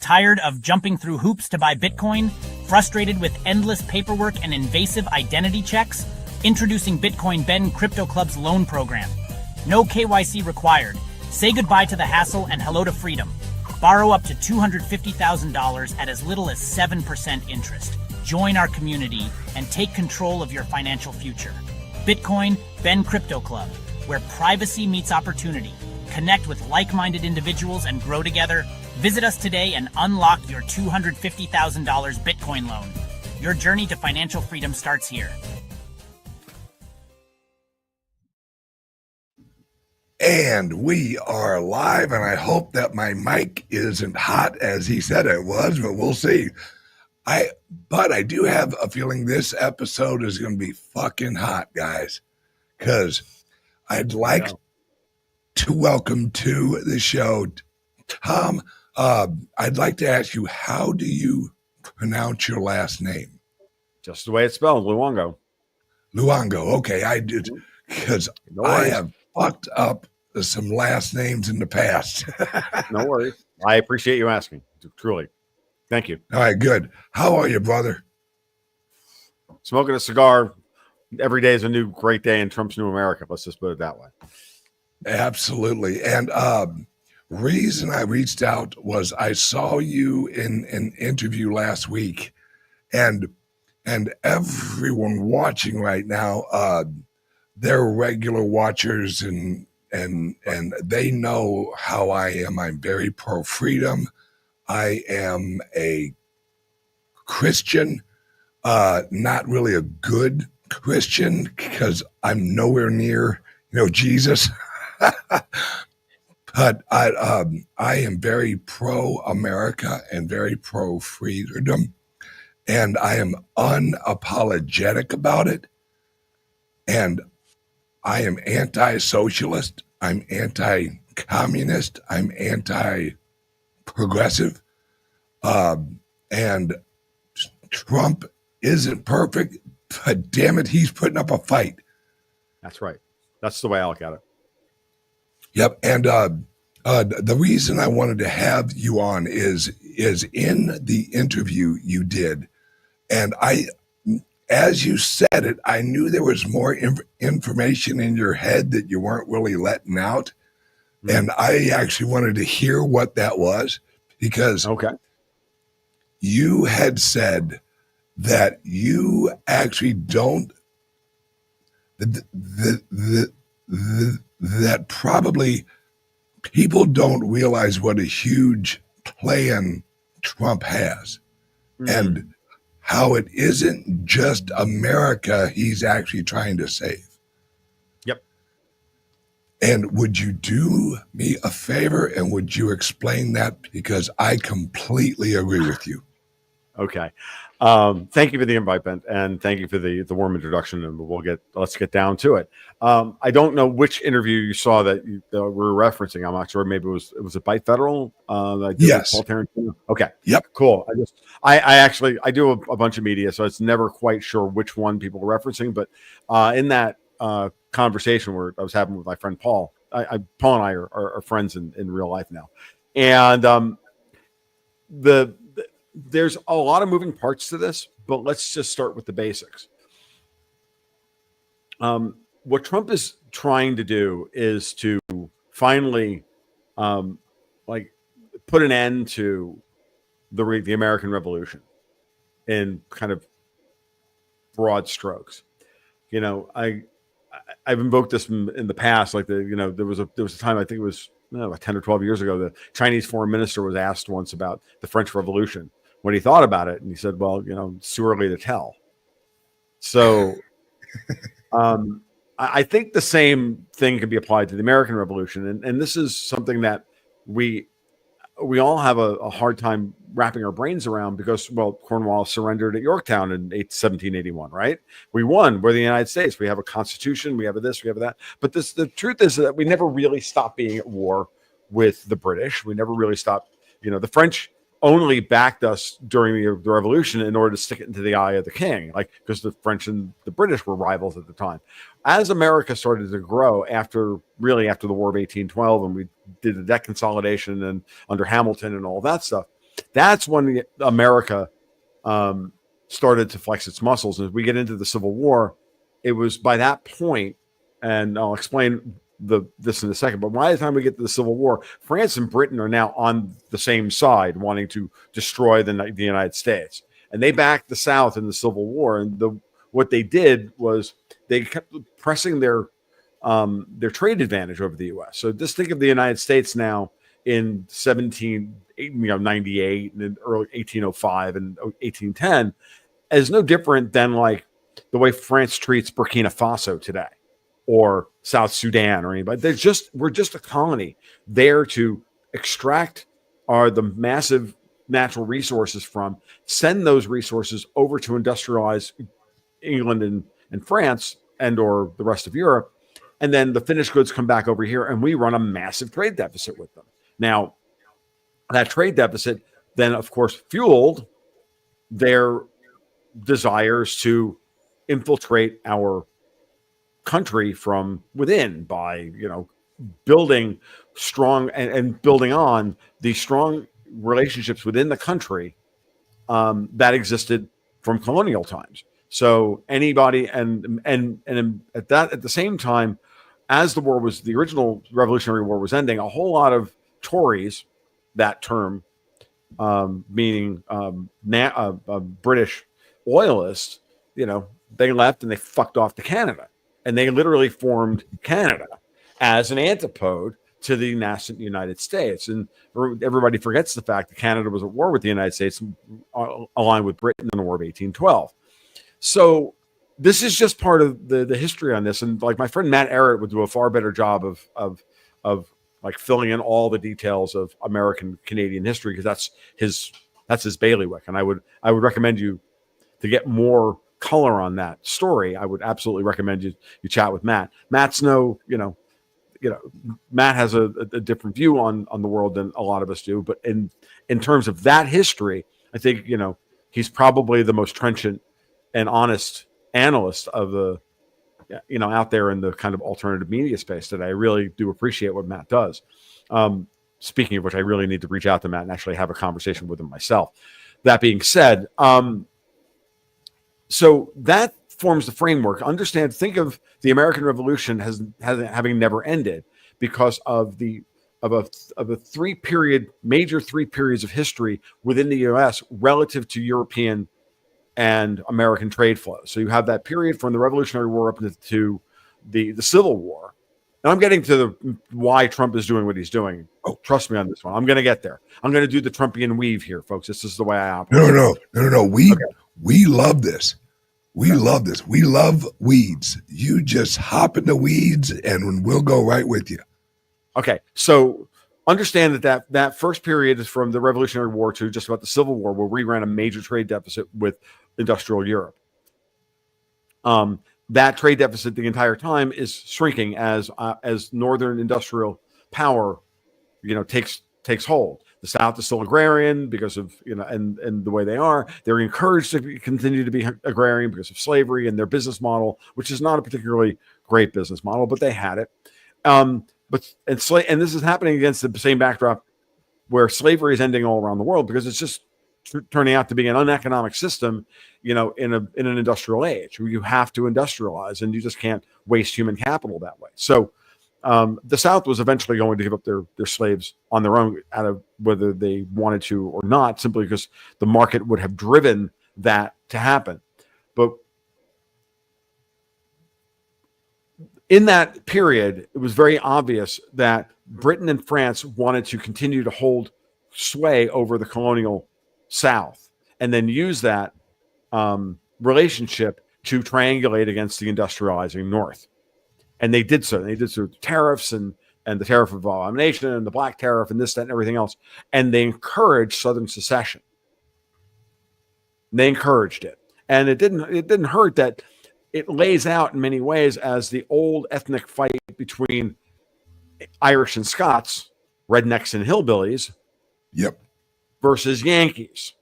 Tired of jumping through hoops to buy Bitcoin? Frustrated with endless paperwork and invasive identity checks? Introducing Bitcoin Ben Crypto Club's loan program. No KYC required. Say goodbye to the hassle and hello to freedom. Borrow up to $250,000 at as little as 7% interest. Join our community and take control of your financial future. Bitcoin Ben Crypto Club, where privacy meets opportunity. Connect with like-minded individuals and grow together. Visit us today and unlock your $250,000 Bitcoin loan. Your journey to financial freedom starts here. And we are live, and I hope that my mic isn't hot as he said it was, but we'll see. But I do have a feeling this episode is going to be fucking hot, guys, because I'd like to welcome to the show Tom. I'd like to ask you, how do you pronounce your last name? Just the way it's spelled, Luongo. Luongo. Okay, I did, because I have fucked up some last names in the past. No worries. I appreciate you asking. Truly. Thank you. All right, good. How are you, brother? Smoking a cigar. Every day is a new great day in Trump's new America. Let's just put it that way. Absolutely. And reason I reached out was I saw you in an interview last week, and everyone watching right now, they're regular watchers, and they know how I am. I'm very pro freedom. I am a Christian, not really a good Christian, because I'm nowhere near, Jesus. But I am very pro-America and very pro-freedom, and I am unapologetic about it. And I am anti-socialist. I'm anti-communist. I'm anti-progressive. And Trump isn't perfect, but damn it, he's putting up a fight. That's right. That's the way I look at it. Yep. And the reason I wanted to have you on is in the interview you did, and as you said it, I knew there was more information in your head that you weren't really letting out. Mm-hmm. And I actually wanted to hear what that was, because you had said that you actually don't, that probably people don't realize what a huge plan Trump has, and how it isn't just America he's actually trying to save. Yep. And would you do me a favor and would you explain that? Because I completely agree with you. Okay. Thank you for the invite, Ben, and thank you for the warm introduction, and let's get down to it. I don't know which interview you saw that we're referencing. I'm not sure. Maybe it was a Byte Federal. Yes. Paul Tarantino. Okay. Yep. Cool. I do a bunch of media, so it's never quite sure which one people are referencing. But in that conversation where I was having with my friend Paul, Paul and I are friends in real life now, and there's a lot of moving parts to this, but let's just start with the basics. What Trump is trying to do is to finally put an end to the American Revolution in kind of broad strokes. I've invoked this in the past, there was a time, I think it was 10 or 12 years ago, the Chinese foreign minister was asked once about the French Revolution, what he thought about it. And he said, well, it's too early to tell. So I think the same thing can be applied to the American Revolution. And this is something that we all have a hard time wrapping our brains around, because, well, Cornwallis surrendered at Yorktown in 1781, right? We won. We're the United States. We have a constitution. We have this, we have that. But the truth is that we never really stopped being at war with the British. We never really stopped. The French only backed us during the revolution in order to stick it into the eye of the king, because the French and the British were rivals at the time. As America started to grow after the War of 1812, and we did the debt consolidation and under Hamilton and all that stuff, That's when America started to flex its muscles. And as we get into the Civil War, it was by that point, and I'll explain this in a second, but by the time we get to the Civil War, France and Britain are now on the same side, wanting to destroy the United States. And they backed the South in the Civil War. And what they did was they kept pressing their trade advantage over the U.S. So just think of the United States now in 1798 and in early 1805 and 1810 as no different than like the way France treats Burkina Faso today or South Sudan or anybody. We're just a colony there to extract the massive natural resources from, send those resources over to industrialize England and France and or the rest of Europe. And then the finished goods come back over here and we run a massive trade deficit with them. Now, that trade deficit then, of course, fueled their desires to infiltrate our country from within by, building strong and building on the strong relationships within the country that existed from colonial times. So anybody and at the same time, as the original Revolutionary War was ending, a whole lot of Tories, that term meaning British loyalists, they left and they fucked off to Canada, and they literally formed Canada as an antipode to the nascent United States. And everybody forgets the fact that Canada was at war with the United States, aligned with Britain in the War of 1812. So this is just part of the history on this. And like my friend Matt Ehret would do a far better job of like filling in all the details of American Canadian history, because that's his bailiwick. And I would recommend you to get more color on that story. I would absolutely recommend you chat with Matt. Matt's Matt has a different view on the world than a lot of us do. But in terms of that history, I think, he's probably the most trenchant and honest analyst of the, out there in the kind of alternative media space today. I really do appreciate what Matt does. Speaking of which, I really need to reach out to Matt and actually have a conversation with him myself. That being said, so that forms the framework. Think of the American Revolution having never ended because of a major three periods of history within the U.S. relative to European and American trade flows. So you have that period from the Revolutionary War up to the Civil War. And I'm getting to why Trump is doing what he's doing. Oh, trust me on this one. I'm going to get there. I'm going to do the Trumpian weave here, folks. This is the way I operate. No. We love this. We love this. We love weeds. You just hop in the weeds and we'll go right with you. Okay. So understand that first period is from the Revolutionary War to just about the Civil War, where we ran a major trade deficit with industrial Europe. That trade deficit the entire time is shrinking as Northern industrial power, takes hold. The South is still agrarian because of, and the way they are. They're encouraged to continue to be agrarian because of slavery and their business model, which is not a particularly great business model, but they had it. And this is happening against the same backdrop where slavery is ending all around the world, because it's just turning out to be an uneconomic system, in an industrial age where you have to industrialize and you just can't waste human capital that way. So the South was eventually going to give up their slaves on their own, out of whether they wanted to or not, simply because the market would have driven that to happen. But in that period, it was very obvious that Britain and France wanted to continue to hold sway over the colonial South, and then use that relationship to triangulate against the industrializing North. And they did so. They did so with tariffs and the tariff of abomination and the black tariff and this, that, and everything else. And they encouraged Southern secession. They encouraged it. And it didn't hurt that it lays out in many ways as the old ethnic fight between Irish and Scots, rednecks and hillbillies. Yep. Versus Yankees,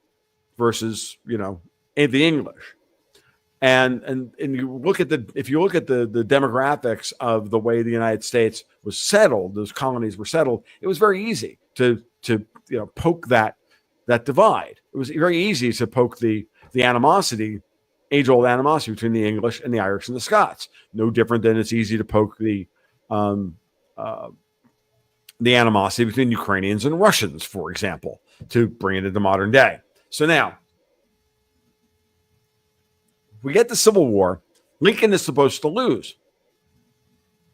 versus the English, and you look at the demographics of the way the United States was settled, those colonies were settled. It was very easy to poke that that divide. It was very easy to poke the animosity, age-old animosity between the English and the Irish and the Scots. No different than it's easy to poke the animosity between Ukrainians and Russians, for example, to bring it into modern day. So now, we get the Civil War. Lincoln is supposed to lose.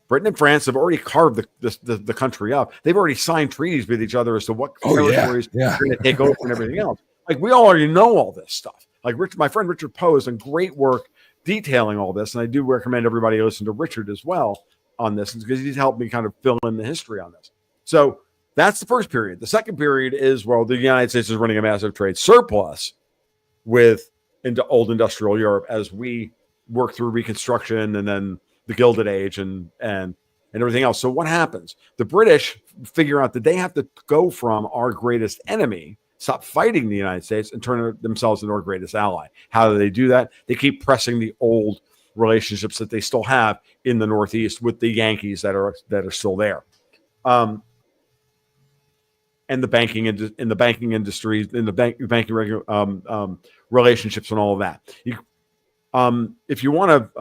Britain and France have already carved the country up. They've already signed treaties with each other as to what territories they're going to take over and everything else. Like, we already know all this stuff. Like, my friend Richard Poe has done great work detailing all this, and I do recommend everybody listen to Richard as well on this, because he's helped me kind of fill in the history on this. So that's the first period. The second period is, well, the United States is running a massive trade surplus with into old industrial Europe as we work through Reconstruction and then the Gilded Age and everything else. So what happens? The British figure out that they have to go from our greatest enemy, stop fighting the United States, and turn themselves into our greatest ally. How do they do that? They keep pressing the old relationships that they still have in the Northeast with the Yankees that are still there. And the banking industry, in the banking relationships and all of that. If you want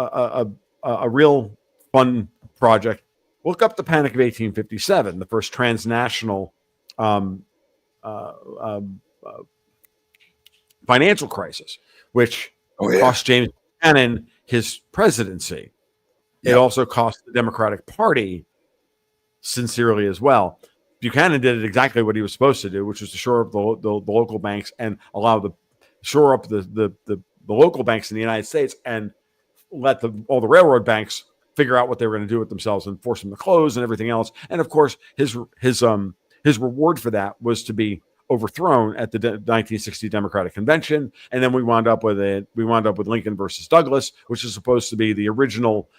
a real fun project, look up the Panic of 1857, the first transnational financial crisis, which cost James Buchanan his presidency. It also cost the Democratic Party sincerely as well. Buchanan did exactly what he was supposed to do, which was to shore up the local banks and shore up the local banks in the United States and let all the railroad banks figure out what they were going to do with themselves and force them to close and everything else. And of course, his reward for that was to be overthrown at the 1960 Democratic Convention, and then we wound up with Lincoln versus Douglas, which is supposed to be the original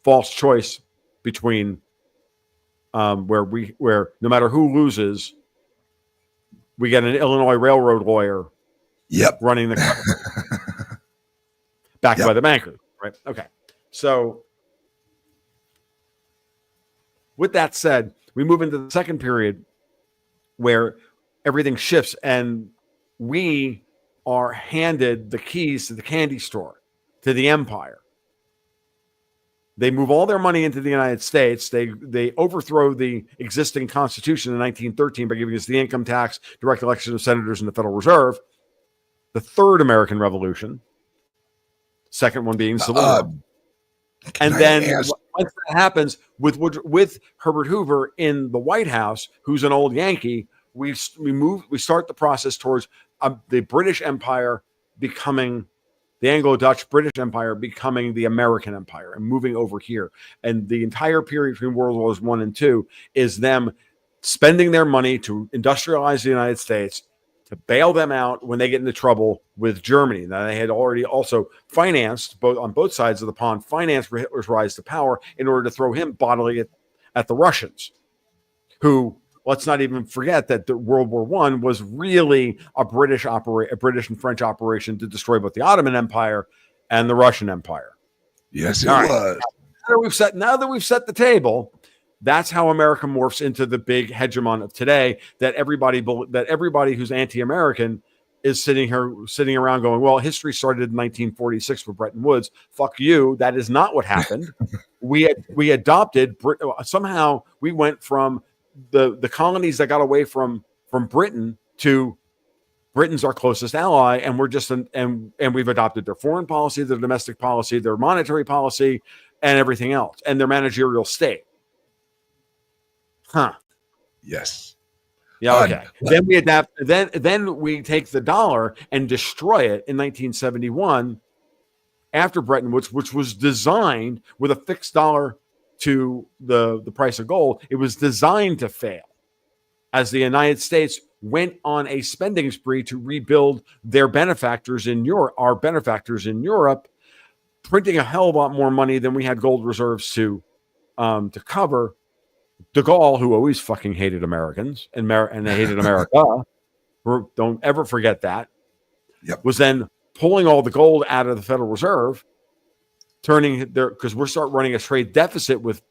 false choice between where no matter who loses, we get an Illinois railroad lawyer running the country, backed by the bankers, right? Okay. So with that said, we move into the second period where everything shifts and we are handed the keys to the candy store, to the empire. They move all their money into the United States. They overthrow the existing Constitution in 1913 by giving us the income tax, direct election of senators, and the Federal Reserve. The third American Revolution, second one being Civil War. And then once that happens with Herbert Hoover in the White House, who's an old Yankee, we start the process towards the British Empire becoming the Anglo-Dutch British Empire becoming the American Empire and moving over here. And the entire period between World Wars I and II is them spending their money to industrialize the United States, to bail them out when they get into trouble with Germany. Now, they had already also financed, on both sides of the pond, financed for Hitler's rise to power in order to throw him bodily at the Russians, who, let's not even forget that the World War I was really a British and French operation to destroy both the Ottoman Empire and the Russian Empire. Yes, it was. Now that we've set the table, that's how America morphs into the big hegemon of today. That everybody who's anti-American is sitting around going, well, history started in 1946 with Bretton Woods. Fuck you. That is not what happened. We adopted somehow. We went from the colonies that got away from Britain to Britain's our closest ally, and we're just and we've adopted their foreign policy, their domestic policy, their monetary policy, and everything else, and their managerial state. Huh. Yes. Yeah. Okay. Then we adapt. Then we take the dollar and destroy it in 1971 after Bretton Woods, which was designed with a fixed dollar to the price of gold. It was designed to fail as the United States went on a spending spree to rebuild their benefactors in Europe, our benefactors in Europe, printing a hell of a lot more money than we had gold reserves to cover. De Gaulle, who always fucking hated Americans and they hated America, don't ever forget that, was then pulling all the gold out of the Federal Reserve, because we're start running a trade deficit with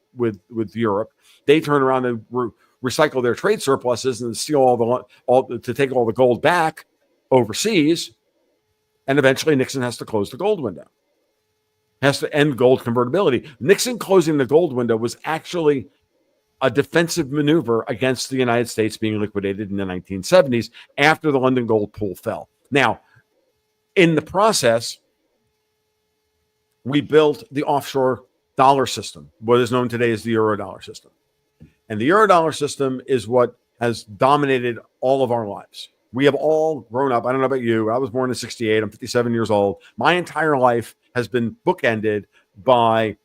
Europe. They turn around and recycle their trade surpluses and steal to take all the gold back overseas. And eventually Nixon has to close the gold window. Has to end gold convertibility. Nixon closing the gold window was actually a defensive maneuver against the United States being liquidated in the 1970s after the London gold pool fell. Now, in the process, we built the offshore dollar system, what is known today as the Eurodollar system. And the Eurodollar system is what has dominated all of our lives. We have all grown up. I don't know about you. I was born in 68. I'm 57 years old. My entire life has been bookended by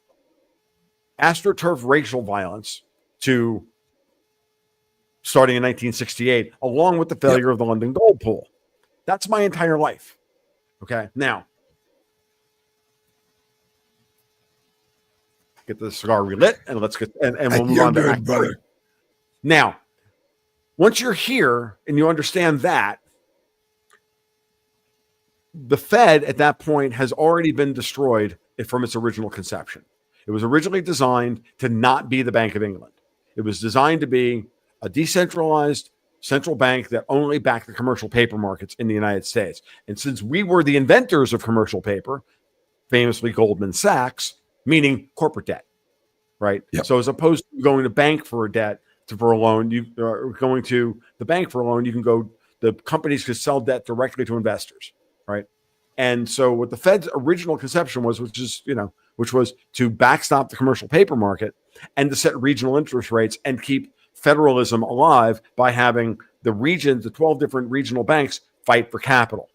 astroturf racial violence to starting in 1968, along with the failure of the London gold pool. That's my entire life. Okay. Now, get the cigar relit and let's get, and we'll move on to Act 3. Now, once you're here and you understand that, the Fed at that point has already been destroyed from its original conception. It was originally designed to not be the Bank of England. It was designed to be a decentralized central bank that only backed the commercial paper markets in the United States. And since we were the inventors of commercial paper, famously Goldman Sachs, meaning corporate debt, right? Yep. So as opposed to going to bank for a debt, for a loan, you are going to the bank for a loan, you can go, the companies could sell debt directly to investors, right? And so what the Fed's original conception was, which was to backstop the commercial paper market and to set regional interest rates and keep federalism alive by having the regions, the 12 different regional banks fight for capital.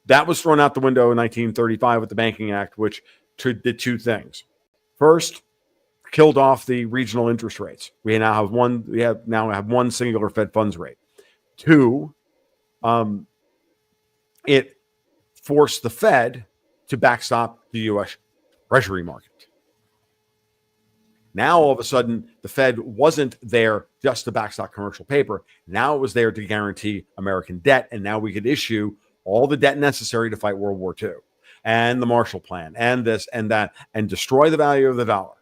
That was thrown out the window in 1935 with the Banking Act, which did two things. First, killed off the regional interest rates. We now have one singular Fed funds rate. Two, it forced the Fed to backstop the U.S. Treasury market. Now, all of a sudden, the Fed wasn't there just to backstop commercial paper. Now it was there to guarantee American debt. And now we could issue all the debt necessary to fight World War II and the Marshall Plan and this and that and destroy the value of the dollar.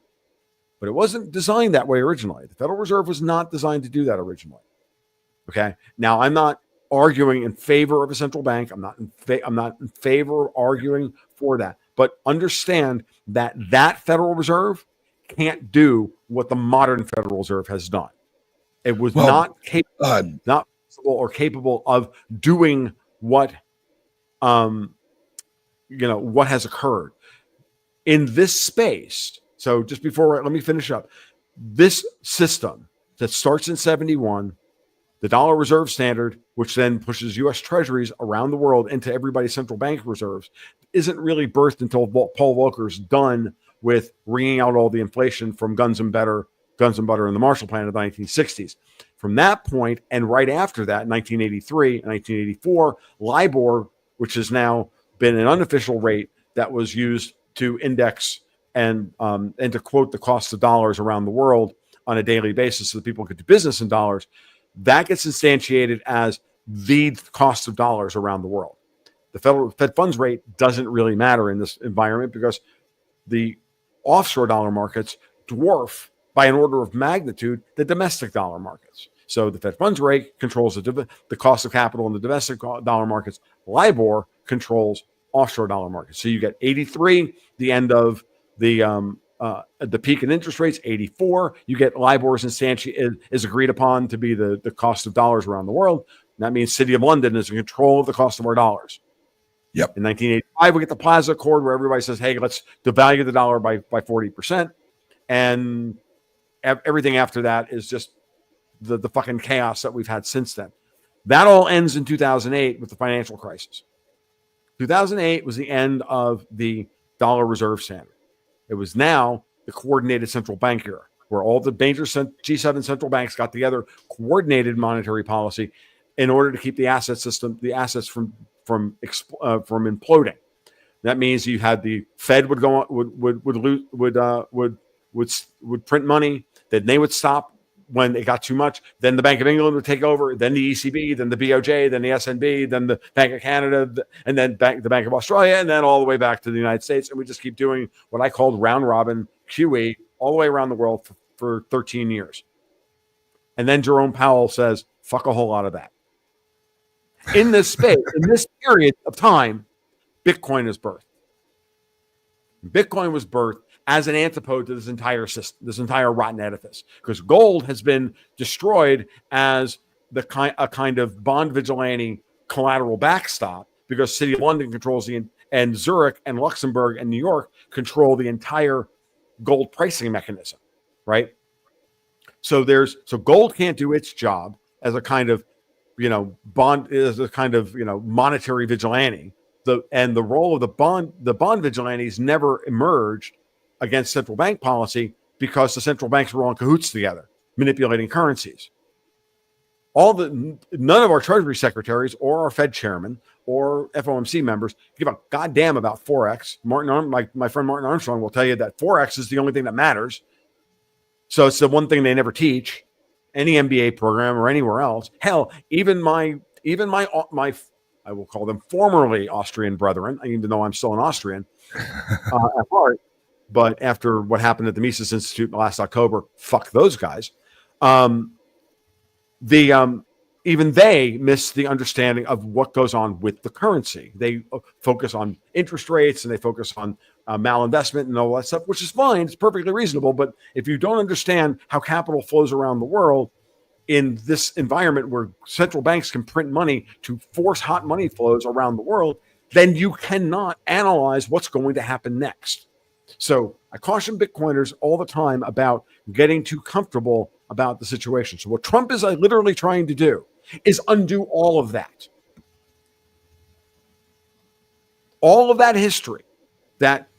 But it wasn't designed that way originally. The Federal Reserve was not designed to do that originally. Okay. Now, I'm not arguing in favor of a central bank. I'm not in favor of arguing for that. But understand that Federal Reserve can't do what the modern Federal Reserve has done. It was not capable, not possible or capable of doing what what has occurred in this space. So just before, let me finish up. This system that starts in 71, the dollar reserve standard, which then pushes U.S. treasuries around the world into everybody's central bank reserves, isn't really birthed until Paul Volcker's done with wringing out all the inflation from guns and butter and the Marshall Plan of the 1960s. From that point, and right after that, 1983 and 1984, LIBOR, which has now been an unofficial rate that was used to index and to quote the cost of dollars around the world on a daily basis so that people could do business in dollars, that gets instantiated as the cost of dollars around the world. The Fed funds rate doesn't really matter in this environment because the offshore dollar markets dwarf by an order of magnitude the domestic dollar markets. So the Fed funds rate controls the cost of capital in the domestic dollar markets. LIBOR controls offshore dollar markets. So you get 83, the end of the peak in interest rates. 84, you get LIBOR's is agreed upon to be the cost of dollars around the world. And that means City of London is in control of the cost of our dollars. Yep. In 1985, we get the Plaza Accord where everybody says, hey, let's devalue the dollar by 40%. And everything after that is just the fucking chaos that we've had since then. That all ends in 2008 with the financial crisis. 2008 was the end of the dollar reserve standard. It was now the coordinated central bank era, where all the major G7 central banks got together, coordinated monetary policy in order to keep the assets from imploding. That means you had the Fed would go on, would print money, then they would stop when it got too much. Then the Bank of England would take over, then the ECB, then the BOJ, then the SNB, then the Bank of Canada, and then the Bank of Australia, and then all the way back to the United States. And we just keep doing what I called round robin QE all the way around the world for 13 years. And then Jerome Powell says, fuck a whole lot of that. In this space, in this period of time, Bitcoin is birthed. Bitcoin was birthed as an antipode to this entire system, this entire rotten edifice, because gold has been destroyed as a kind of bond vigilante collateral backstop, because City of London controls and Zurich and Luxembourg and New York control the entire gold pricing mechanism, right? So gold can't do its job as a kind of, monetary vigilante. The role of the bond vigilantes never emerged against central bank policy, because the central banks were all in cahoots together, manipulating currencies. None of our Treasury secretaries or our Fed chairman or FOMC members give a goddamn about Forex. My friend Martin Armstrong will tell you that Forex is the only thing that matters. So it's the one thing they never teach, any MBA program or anywhere else. Hell, even my I will call them formerly Austrian brethren, even though I'm still an Austrian at heart. But after what happened at the Mises Institute last October, fuck those guys. Even they miss the understanding of what goes on with the currency. They focus on interest rates and they focus on malinvestment and all that stuff, which is fine. It's perfectly reasonable. But if you don't understand how capital flows around the world in this environment where central banks can print money to force hot money flows around the world, then you cannot analyze what's going to happen next. So I caution Bitcoiners all the time about getting too comfortable about the situation. So what Trump is literally trying to do is undo all of that. All of that history, that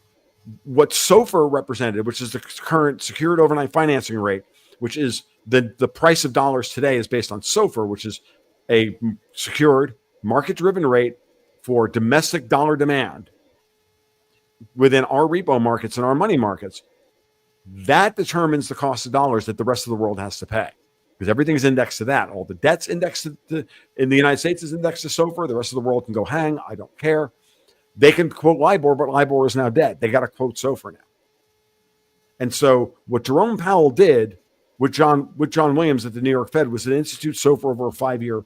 what SOFR represented, which is the current secured overnight financing rate, which is the price of dollars today is based on SOFR, which is a secured market-driven rate for domestic dollar demand within our repo markets and our money markets. That determines the cost of dollars that the rest of the world has to pay, because everything is indexed to that. All the debt's indexed in the United States is indexed to SOFR. The rest of the world can go hang. I don't care. They can quote LIBOR, but LIBOR is now dead. They got to quote SOFR now. And so what Jerome Powell did with John Williams at the New York Fed was to institute SOFR over a five-year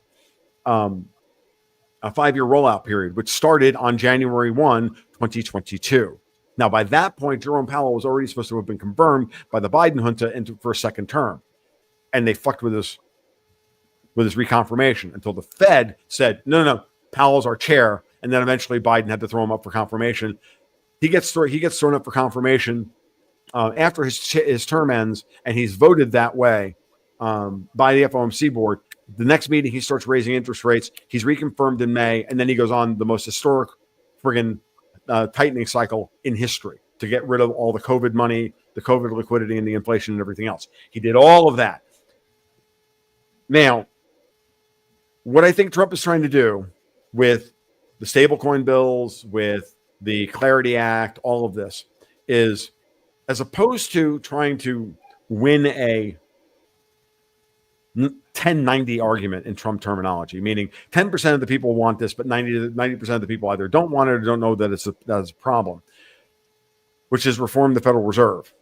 rollout period, which started on January 1, 2022. Now, by that point, Jerome Powell was already supposed to have been confirmed by the Biden junta for a second term. And they fucked with his reconfirmation until the Fed said, no, Powell's our chair. And then eventually Biden had to throw him up for confirmation. He gets thrown up for confirmation after his term ends, and he's voted that way by the FOMC board. The next meeting, he starts raising interest rates. He's reconfirmed in May, and then he goes on the most historic friggin' tightening cycle in history to get rid of all the COVID money, the COVID liquidity, and the inflation and everything else. He did all of that. Now, what I think Trump is trying to do with the stablecoin bills, with the Clarity Act, all of this is, as opposed to trying to win a 10-90 argument in Trump terminology, meaning 10% of the people want this, but 90% of the people either don't want it or don't know that it's a problem, which is reform the Federal Reserve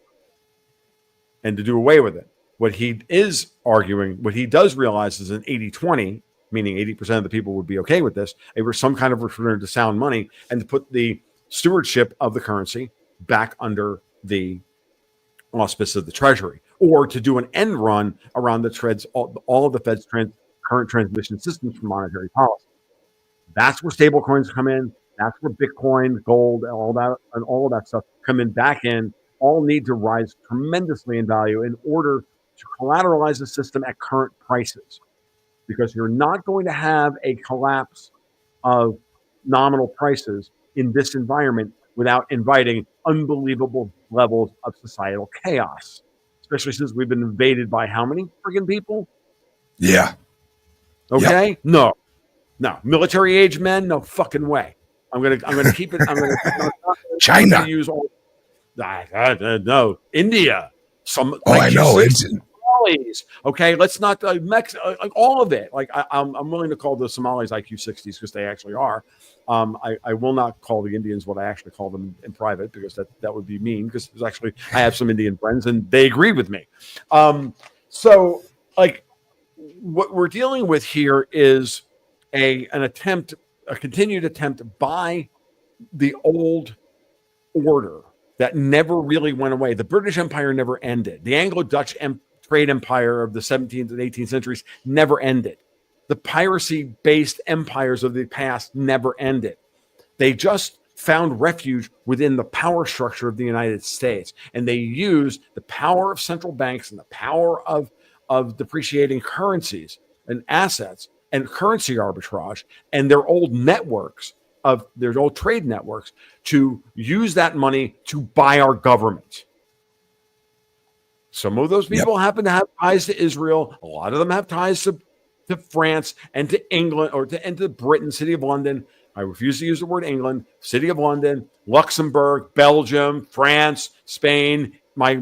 and to do away with it. What he is arguing, what he does realize is an 80-20, meaning 80% of the people would be okay with this, some kind of return to sound money, and to put the stewardship of the currency back under the auspice of the Treasury, or to do an end run around the all of the Fed's current transmission systems for monetary policy. That's where stablecoins come in. That's where Bitcoin, gold, all of that stuff come in back in. All need to rise tremendously in value in order to collateralize the system at current prices, because you're not going to have a collapse of nominal prices in this environment without inviting unbelievable levels of societal chaos, especially since we've been invaded by how many friggin' people? Yeah. Okay. Yep. No. Military age men. No fucking way. I'm gonna keep it. China. Use all. No. India. I know it's. Somalis, okay, let's not all of it. Like I'm willing to call the Somalis IQ 60s because they actually are. I will not call the Indians what I actually call them in private, because that would be mean. Because there's actually, I have some Indian friends and they agree with me. So like what we're dealing with here is a continued attempt by the old order that never really went away. The British Empire never ended. The Anglo-Dutch trade empire of the 17th and 18th centuries never ended. The piracy-based empires of the past never ended. They just found refuge within the power structure of the United States. And they used the power of central banks and the power of depreciating currencies and assets and currency arbitrage and their old networks of their old trade networks to use that money to buy our government. Some of those people happen to have ties to Israel. A lot of them have ties to France and to England and to Britain, City of London. I refuse to use the word England, City of London, Luxembourg, Belgium, France, Spain, my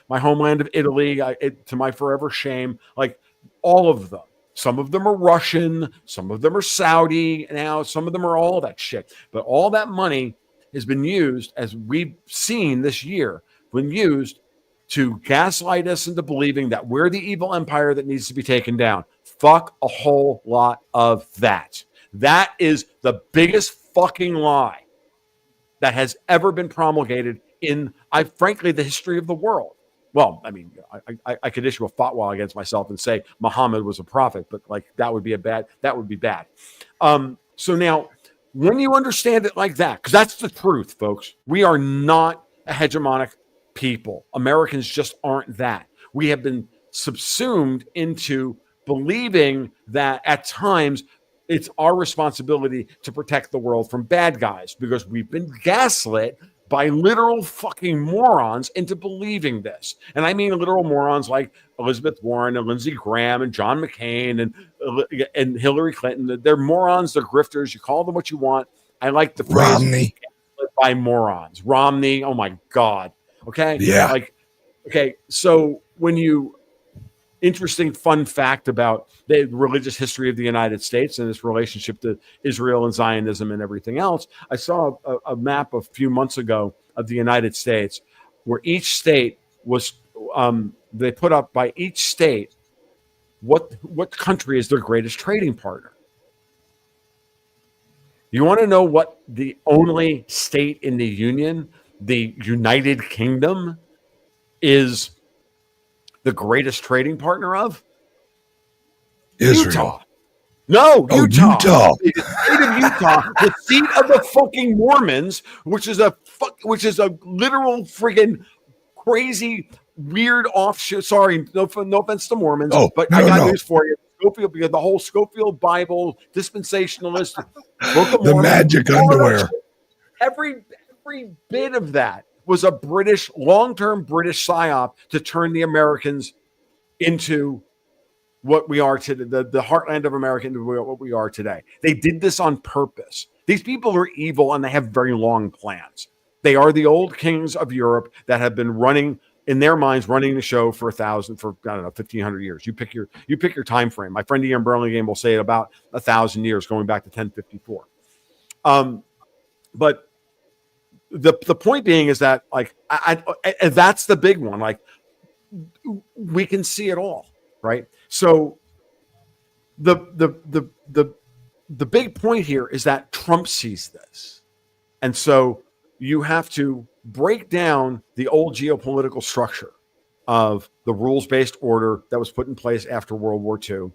homeland of Italy, to my forever shame, like all of them. Some of them are Russian, some of them are Saudi now, some of them are all that shit. But all that money has been used, as we've seen this year, been used to gaslight us into believing that we're the evil empire that needs to be taken down. Fuck a whole lot of that. That is the biggest fucking lie that has ever been promulgated in, frankly, the history of the world. Well, I mean, I could issue a fatwa against myself and say Muhammad was a prophet, but like that would be bad. So now, when you understand it like that, because that's the truth, folks, we are not a hegemonic people. Americans just aren't that. We have been subsumed into believing that at times it's our responsibility to protect the world from bad guys because we've been gaslit by literal fucking morons into believing this. And I mean literal morons like Elizabeth Warren and Lindsey Graham and John McCain and Hillary Clinton. They're morons, they're grifters. You call them what you want. I like the phrase Romney. By morons. Romney, oh my God. Okay? Yeah. Okay, so when you interesting fun fact about the religious history of the United States and its relationship to Israel and Zionism and everything else. I saw a map a few months ago of the United States where each state was, they put up by each state what country is their greatest trading partner. You want to know what the only state in the Union, the United Kingdom, is the greatest trading partner of? Israel. Utah. No, Utah. Utah. The state of Utah, the seat of the fucking Mormons, which is a literal friggin' crazy, weird offshoot. Sorry, no offense to Mormons, but I got news for you. Scofield, because the whole Scofield Bible, dispensationalist, Book of The Mormon, magic underwear. Every bit of that was a long-term British psyop to turn the Americans into what we are today, the heartland of America into what we are today. They did this on purpose. These people are evil and they have very long plans. They are the old kings of Europe that have been running, in their minds, running the show for 1,500 years. You pick your time frame. My friend Ian Burlingame will say about 1,000 years, going back to 1054. But the point being is that like that's the big one. Like we can see it all, right? So the big point here is that Trump sees this, and so you have to break down the old geopolitical structure of the rules-based order that was put in place after World War II.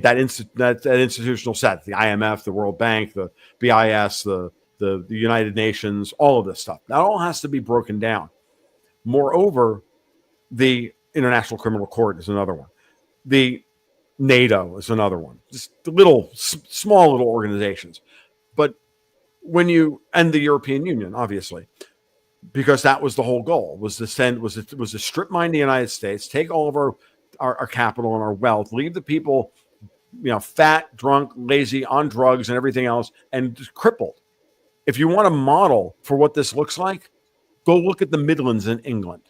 That institutional set, the IMF, the World Bank, the BIS, the United Nations, all of this stuff. That all has to be broken down. Moreover, the International Criminal Court is another one. The NATO is another one. Just small little organizations. But and the European Union, obviously, because that was the whole goal, was to strip mine the United States, take all of our capital and our wealth, leave the people, fat, drunk, lazy, on drugs and everything else, and just crippled. If you want a model for what this looks like, go look at the Midlands in England.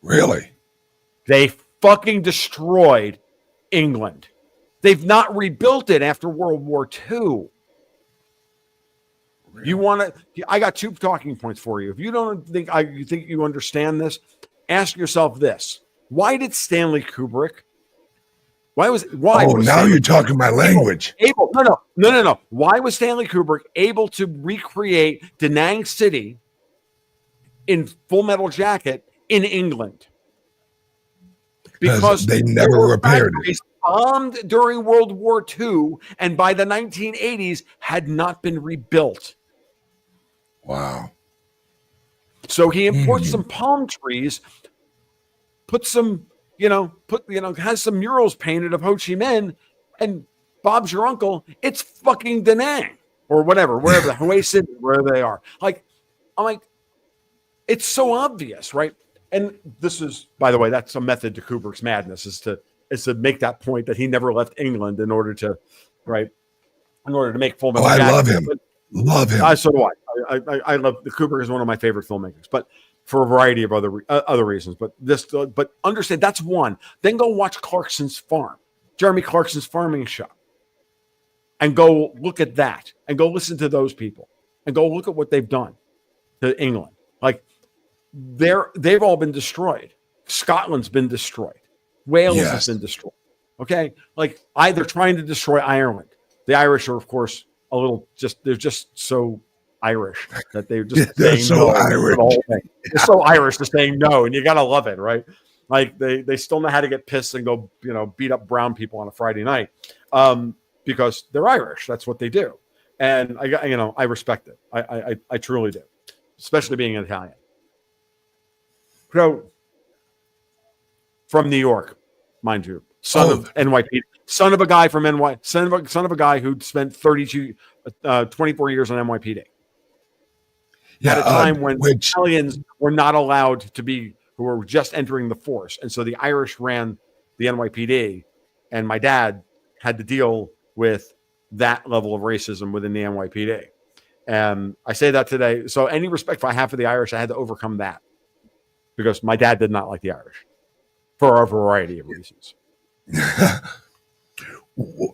Really? They fucking destroyed England. They've not rebuilt it after World War II. Really? I got 2 talking points for you. If you don't think you understand this, ask yourself this. Why did Stanley Kubrick? Why Oh, was now Stanley you're talking my language. No. Why was Stanley Kubrick able to recreate Da Nang City in Full Metal Jacket in England? Because they never there were repaired it. factories bombed during World War II, and by the 1980s had not been rebuilt. Wow. So he imports some palm trees, has some murals painted of Ho Chi Minh, and Bob's your uncle. It's fucking Da Nang or whatever, wherever the Hue City, wherever they are. Like, I'm like, it's so obvious, right? And this is, by the way, that's a method to Kubrick's madness, is to make that point that he never left England in order to make Full Metal Jacket. I love him. Love him. So do I. I love the Kubrick is one of my favorite filmmakers, but for a variety of other reasons. But understand that's one. Then go watch Clarkson's Farm, Jeremy Clarkson's farming show, and go look at that, and go listen to those people, and go look at what they've done to England. Like they've all been destroyed. Scotland's been destroyed. Wales has been destroyed. Okay, like they're trying to destroy Ireland. The Irish are, of course, they're just so Irish that they're just they're so Irish. They're so Irish to saying no, and you gotta love it, right? Like they still know how to get pissed and go, beat up brown people on a Friday night, because they're Irish. That's what they do, and I respect it. I truly do, especially being an Italian. So, from New York, mind you, son of NYPD, son of a guy from NY, son of a guy who spent 24 years on NYPD. Yeah, at a time when Italians were not allowed to be, who were just entering the force. And so the Irish ran the NYPD, and my dad had to deal with that level of racism within the NYPD. And I say that today. So any respect I have for the Irish, I had to overcome that because my dad did not like the Irish for a variety of reasons.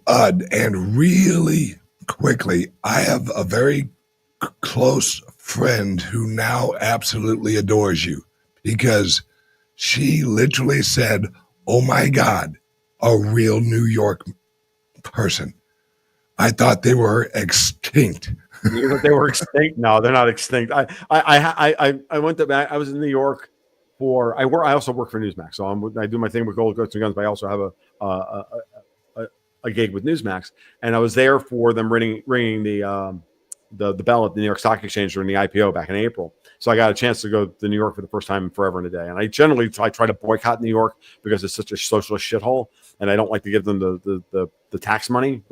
And really quickly, I have a very close friend who now absolutely adores you because she literally said, "Oh my God, a real New York person. I thought they were extinct." They were extinct? No, they're not extinct. I went to, I was in New York for, I also work for Newsmax. So I do my thing with Gold Goats and Guns, but I also have a gig with Newsmax, and I was there for them ringing the bell at the New York Stock Exchange during the IPO back in April. So I got a chance to go to New York for the first time in forever and a day. And I try to boycott New York because it's such a socialist shithole, and I don't like to give them the tax money.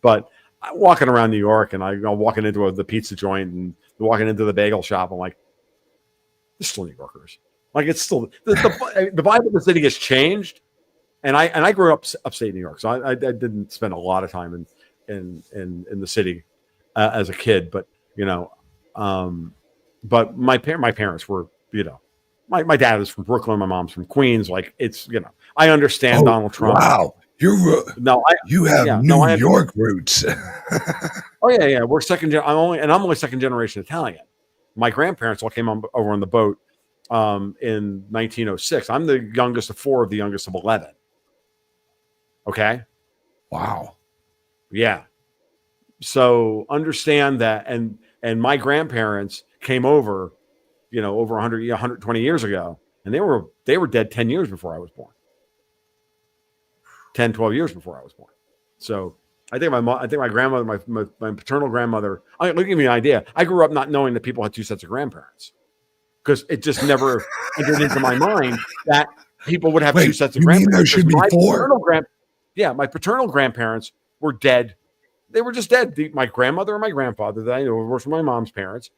But I'm walking around New York, and I'm walking into the pizza joint and walking into the bagel shop. I'm like, they're still New Yorkers. Like, it's still the vibe of the city has changed. And I grew up upstate New York, so I didn't spend a lot of time in the city as a kid. But but my parents were, my dad is from Brooklyn, my mom's from Queens. Like, it's, I understand Donald Trump. Wow, you have New York roots. Oh yeah. We're I'm only second generation Italian. My grandparents all came over on the boat in 1906. I'm the youngest of 4 of the youngest of 11. Okay. Wow. Yeah. So understand that, and my grandparents came over, over 120 years ago, and they were dead 10 years before I was born. 10, 12 years before I was born. So I think my grandmother, my paternal grandmother. Let me give you an idea. I grew up not knowing that people had 2 sets of grandparents because it just never entered into my mind that people would have 2 sets of grandparents. Mean there should be 4? My paternal grandparents were dead. They were just dead. My grandmother and my grandfather that I knew were from my mom's parents.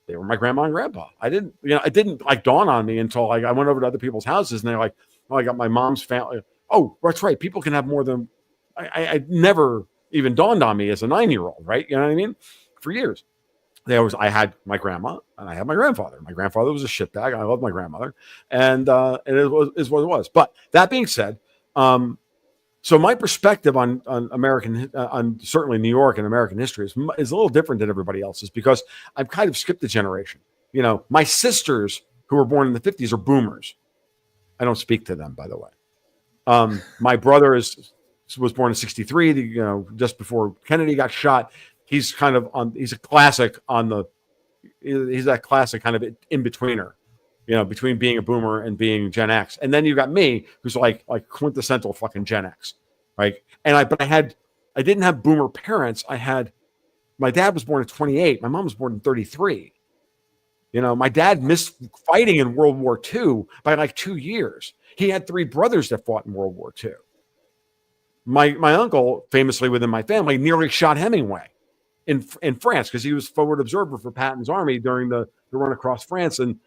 They were my grandma and grandpa. It didn't like dawn on me until I went over to other people's houses, and they're like, "Oh, I got my mom's family." Oh, that's right. People can have more than. I never even dawned on me as a 9-year-old, right? You know what I mean? For years, I had my grandma and I had my grandfather. My grandfather was a shitbag. I loved my grandmother, and it is what it was. But that being said, so my perspective on American, on certainly New York and American history is a little different than everybody else's because I've kind of skipped a generation. My sisters who were born in the 50s are boomers. I don't speak to them, by the way. My brother was born in 63, you know, just before Kennedy got shot. He's kind of he's a classic he's that classic kind of in-betweener, you know, between being a boomer and being Gen X. And then you got me, who's like quintessential fucking Gen X, right? But I didn't have boomer parents. My dad was born in 28. My mom was born in 33. You know, my dad missed fighting in World War II by like 2 years. He had 3 brothers that fought in World War II. My uncle, famously within my family, nearly shot Hemingway in France because he was forward observer for Patton's army during the run across France. And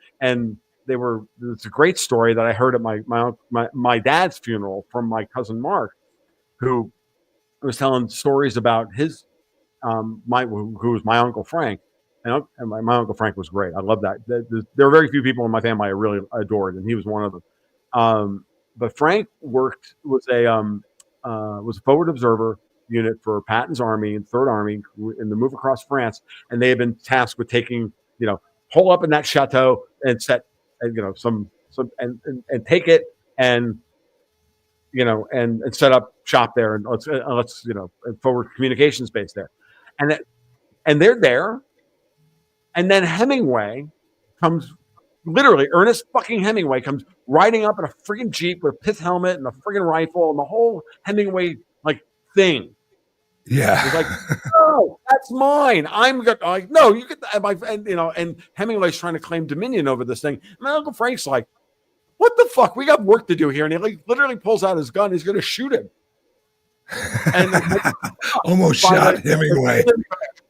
it's a great story that I heard at my dad's funeral from my cousin Mark, who was telling stories about his who was my Uncle Frank. And my Uncle Frank was great. I love that. There are very few people in my family I really adored, and he was one of them. But Frank was a forward observer unit for Patton's army and Third Army in the move across France, and they had been tasked with taking, you know, hole up in that chateau and set, you know, and take it and, you know, and set up shop there and let's you know, forward communications base there, and they're there. And then Hemingway comes, literally, Ernest fucking Hemingway comes riding up in a friggin' Jeep with a pith helmet and a friggin' rifle and the whole Hemingway like thing. Yeah. He's like, no, that's mine. I'm good. Like, no, you get that. And, you know, and Hemingway's trying to claim dominion over this thing. My Uncle Frank's like, what the fuck? We got work to do here. And he like literally pulls out his gun. He's going to shoot him. And almost shot Hemingway.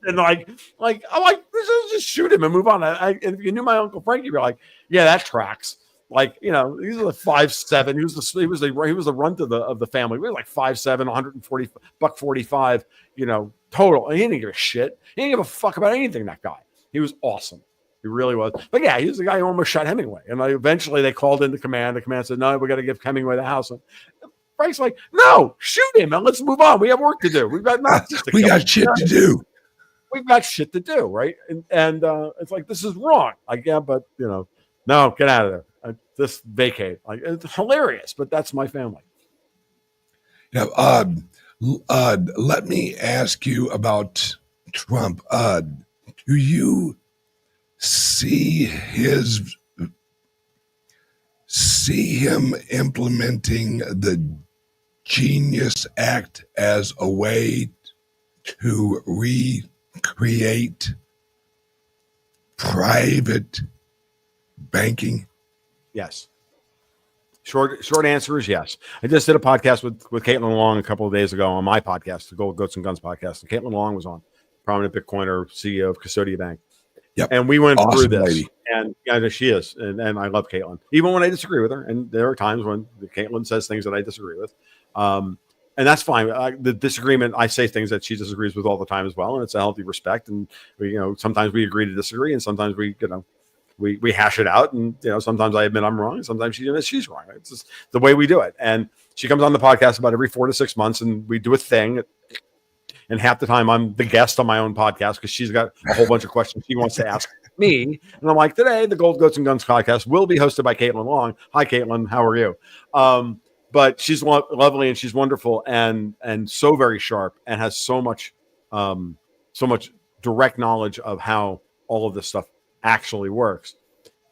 And like I'm like, just shoot him and move on. And if you knew my Uncle Frank, you'd be like, yeah, that tracks. Like, you know, he's a 5'7". He was the runt of the family. We were like 5'7", 140, $145, you know, total. And he didn't give a shit. He didn't give a fuck about anything. That guy. He was awesome. He really was. But yeah, he was the guy who almost shot Hemingway. And eventually they called into command. The command said, no, we got to give Hemingway the house. And Frank's like, no, shoot him and let's move on. We have work to do. We've got we got shit to do. We've got shit to do, right? And it's like, this is wrong. Like, yeah, but you know, no, get out of there. Just vacate. Like, it's hilarious, but that's my family. Yeah. Let me ask you about Trump. Do you see him implementing the Genius Act as a way to recreate private banking? Yes. Short answer is yes. I just did a podcast with Caitlin Long a couple of days ago on my podcast, the Gold, Goats, and Guns podcast. And Caitlin Long was on, prominent Bitcoiner, CEO of Custodia Bank. Yep. And we went awesome through this. Lady. And yeah, she is. And I love Caitlin, even when I disagree with her. And there are times when Caitlin says things that I disagree with. And that's fine. The disagreement, I say things that she disagrees with all the time as well. And it's a healthy respect. And, sometimes we agree to disagree. And sometimes we hash it out. And, sometimes I admit I'm wrong. And sometimes she admits she's wrong. It's just the way we do it. And she comes on the podcast about every 4 to 6 months and we do a thing. And half the time I'm the guest on my own podcast because she's got a whole bunch of questions she wants to ask me. And I'm like, today, the Gold, Goats, and Guns podcast will be hosted by Caitlin Long. Hi, Caitlin. How are you? But she's lovely and she's wonderful and so very sharp and has so much direct knowledge of how all of this stuff actually works.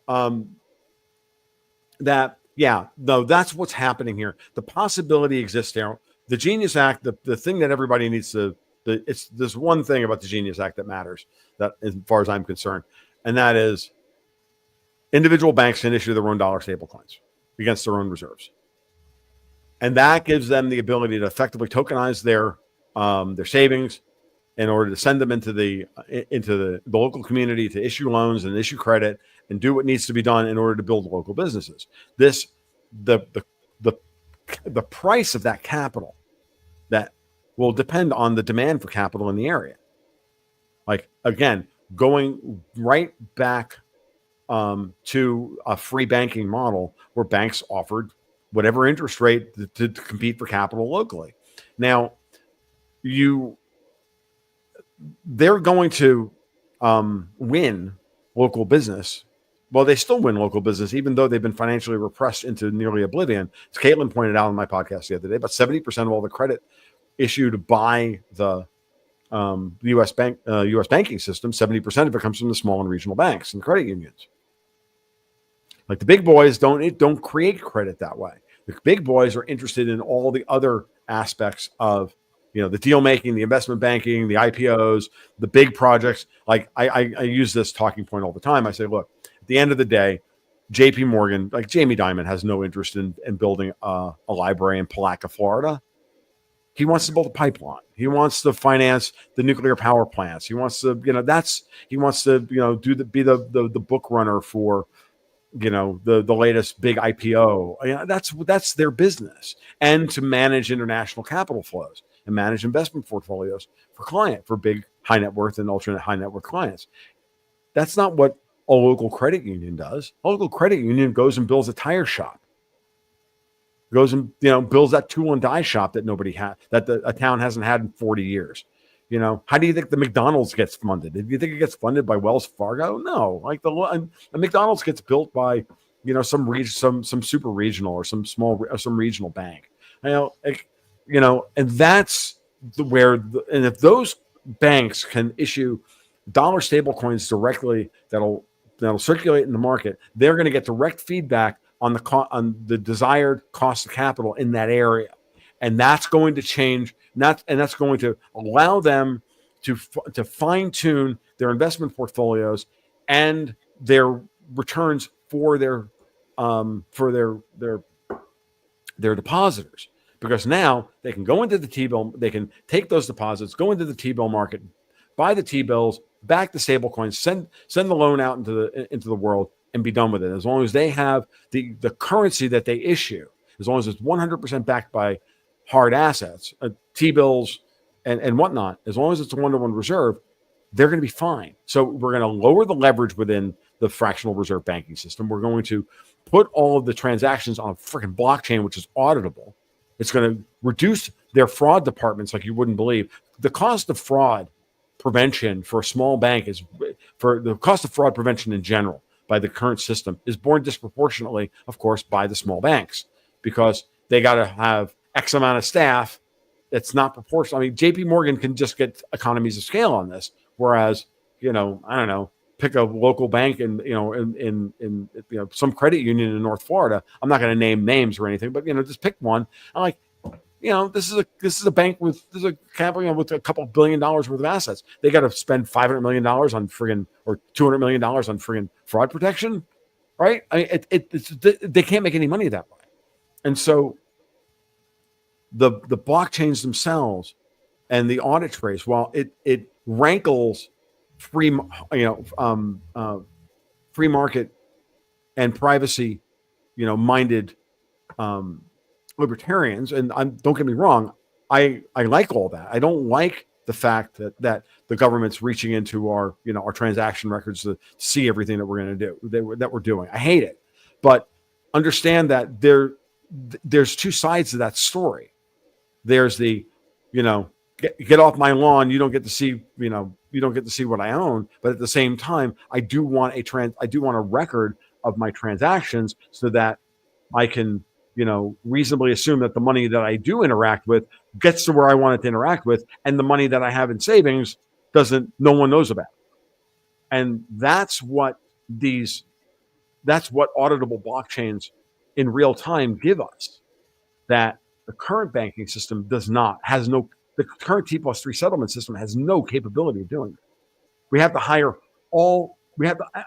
That's what's happening here. The possibility exists there. The Genius Act, the thing that everybody needs to, there's one thing about the Genius Act that matters, that as far as I'm concerned, and that is individual banks can issue their own dollar stablecoins against their own reserves. And that gives them the ability to effectively tokenize their savings in order to send them into the local community to issue loans and issue credit and do what needs to be done in order to build local businesses. The price of that capital that will depend on the demand for capital in the area. Like, again, going right back to a free banking model where banks offered whatever interest rate to compete for capital locally. Now, they're going to win local business Well, they still win local business, even though they've been financially repressed into nearly oblivion. As Caitlin pointed out on my podcast the other day, about 70% of all the credit issued by the U.S. banking system, 70% of it comes from the small and regional banks and credit unions. Like the big boys don't create credit that way. The big boys are interested in all the other aspects of, the deal making, the investment banking, the IPOs, the big projects. Like I use this talking point all the time. I say, look, at the end of the day, JP Morgan, like Jamie Dimon, has no interest in building a library in Palatka, Florida. He wants to build a pipeline. He wants to finance the nuclear power plants. He wants to, be the book runner for, the latest big IPO. That's their business, and to manage international capital flows and manage investment portfolios for big high net worth and alternate high net worth clients. That's not what a local credit union does. A local credit union goes and builds a tire shop. Goes and builds that tool and die shop that nobody had, that a town hasn't had in 40 years. How do you think the McDonald's gets funded? Do you think it gets funded by Wells Fargo? No, like the McDonald's gets built by some super regional or some regional bank. And that's and if those banks can issue dollar stable coins directly that'll circulate in the market, they're going to get direct feedback on the desired cost of capital in that area, and that's going to change. And that's going to allow them to fine tune their investment portfolios and their returns for their depositors, because now they can go into the T-bill, they can take those deposits, go into the T-bill market, buy the T-bills, back the stable coins, send the loan out into the world, and be done with it. As long as they have the currency that they issue, as long as it's 100% backed by hard assets, T-bills and whatnot, as long as it's a one-to-one reserve, they're going to be fine. So we're going to lower the leverage within the fractional reserve banking system. We're going to put all of the transactions on a freaking blockchain, which is auditable. It's going to reduce their fraud departments like you wouldn't believe. The cost of fraud prevention for a small bank for the cost of fraud prevention in general by the current system is borne disproportionately, of course, by the small banks, because they got to have X amount of staff. It's not proportional. I mean, JP Morgan can just get economies of scale on this. Whereas, I don't know, pick a local bank in some credit union in North Florida. I'm not going to name names or anything, but, just pick one. I'm like, this is a bank with a capital, with a couple $1 billion worth of assets. They got to spend $500 million on friggin' or $200 million on friggin' fraud protection, right? I mean, they can't make any money that way. And so the blockchains themselves and the audit trace, while it rankles free market and privacy, minded libertarians, and don't get me wrong, I like all that. I don't like the fact that the government's reaching into our transaction records to see everything that we're going to do, that we're doing. I hate it, but understand that there's two sides to that story. There's the, get off my lawn. You don't get to see, what I own. But at the same time, I do want a record of my transactions so that I can, reasonably assume that the money that I do interact with gets to where I want it to interact with, and the money that I have in savings no one knows about. And that's what auditable blockchains in real time give us, that the current banking system the current T+3 settlement system has no capability of doing it. We have to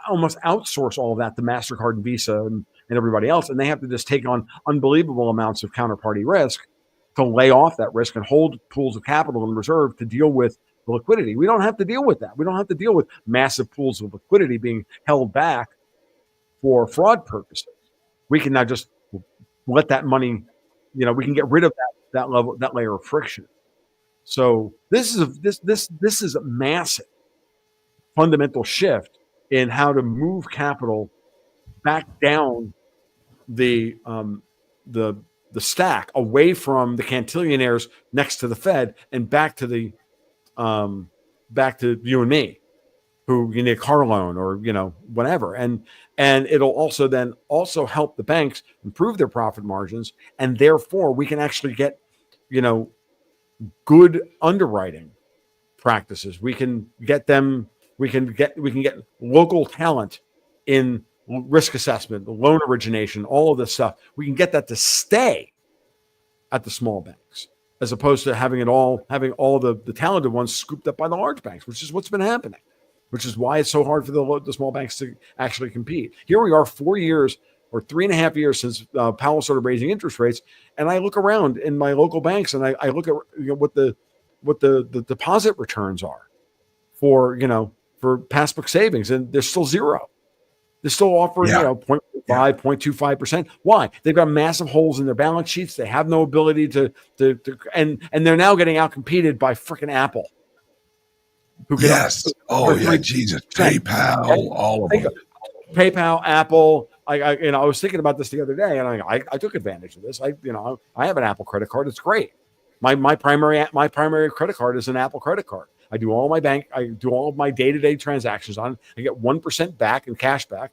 almost outsource all of that to MasterCard and Visa and everybody else. And they have to just take on unbelievable amounts of counterparty risk to lay off that risk and hold pools of capital in reserve to deal with the liquidity. We don't have to deal with that. We don't have to deal with massive pools of liquidity being held back for fraud purposes. We can now just let that money, we can get rid of that layer of friction. So this is a massive fundamental shift in how to move capital back down the stack, away from the cantillionaires next to the Fed and back to you and me. who you need a car loan or, whatever. And it'll also then also help the banks improve their profit margins. And therefore we can actually get, good underwriting practices. We can get local talent in risk assessment, loan origination, all of this stuff. We can get that to stay at the small banks, as opposed to having all the talented ones scooped up by the large banks, which is what's been happening, which is why it's so hard for the small banks to actually compete. Here we are 4 years or 3.5 years since Powell started raising interest rates. And I look around in my local banks and I look at what the deposit returns are for passbook savings, and they're still zero. They're still offering 0.5, 0.25%. Why? They've got massive holes in their balance sheets. They have no ability to and they're now getting outcompeted by freaking Apple. Jesus. PayPal, all of them. PayPal, Apple. I was thinking about this the other day, and I took advantage of this. I have an Apple credit card. It's great. My primary credit card is an Apple credit card. I do all of my day-to-day transactions on. I get 1% back in cash back.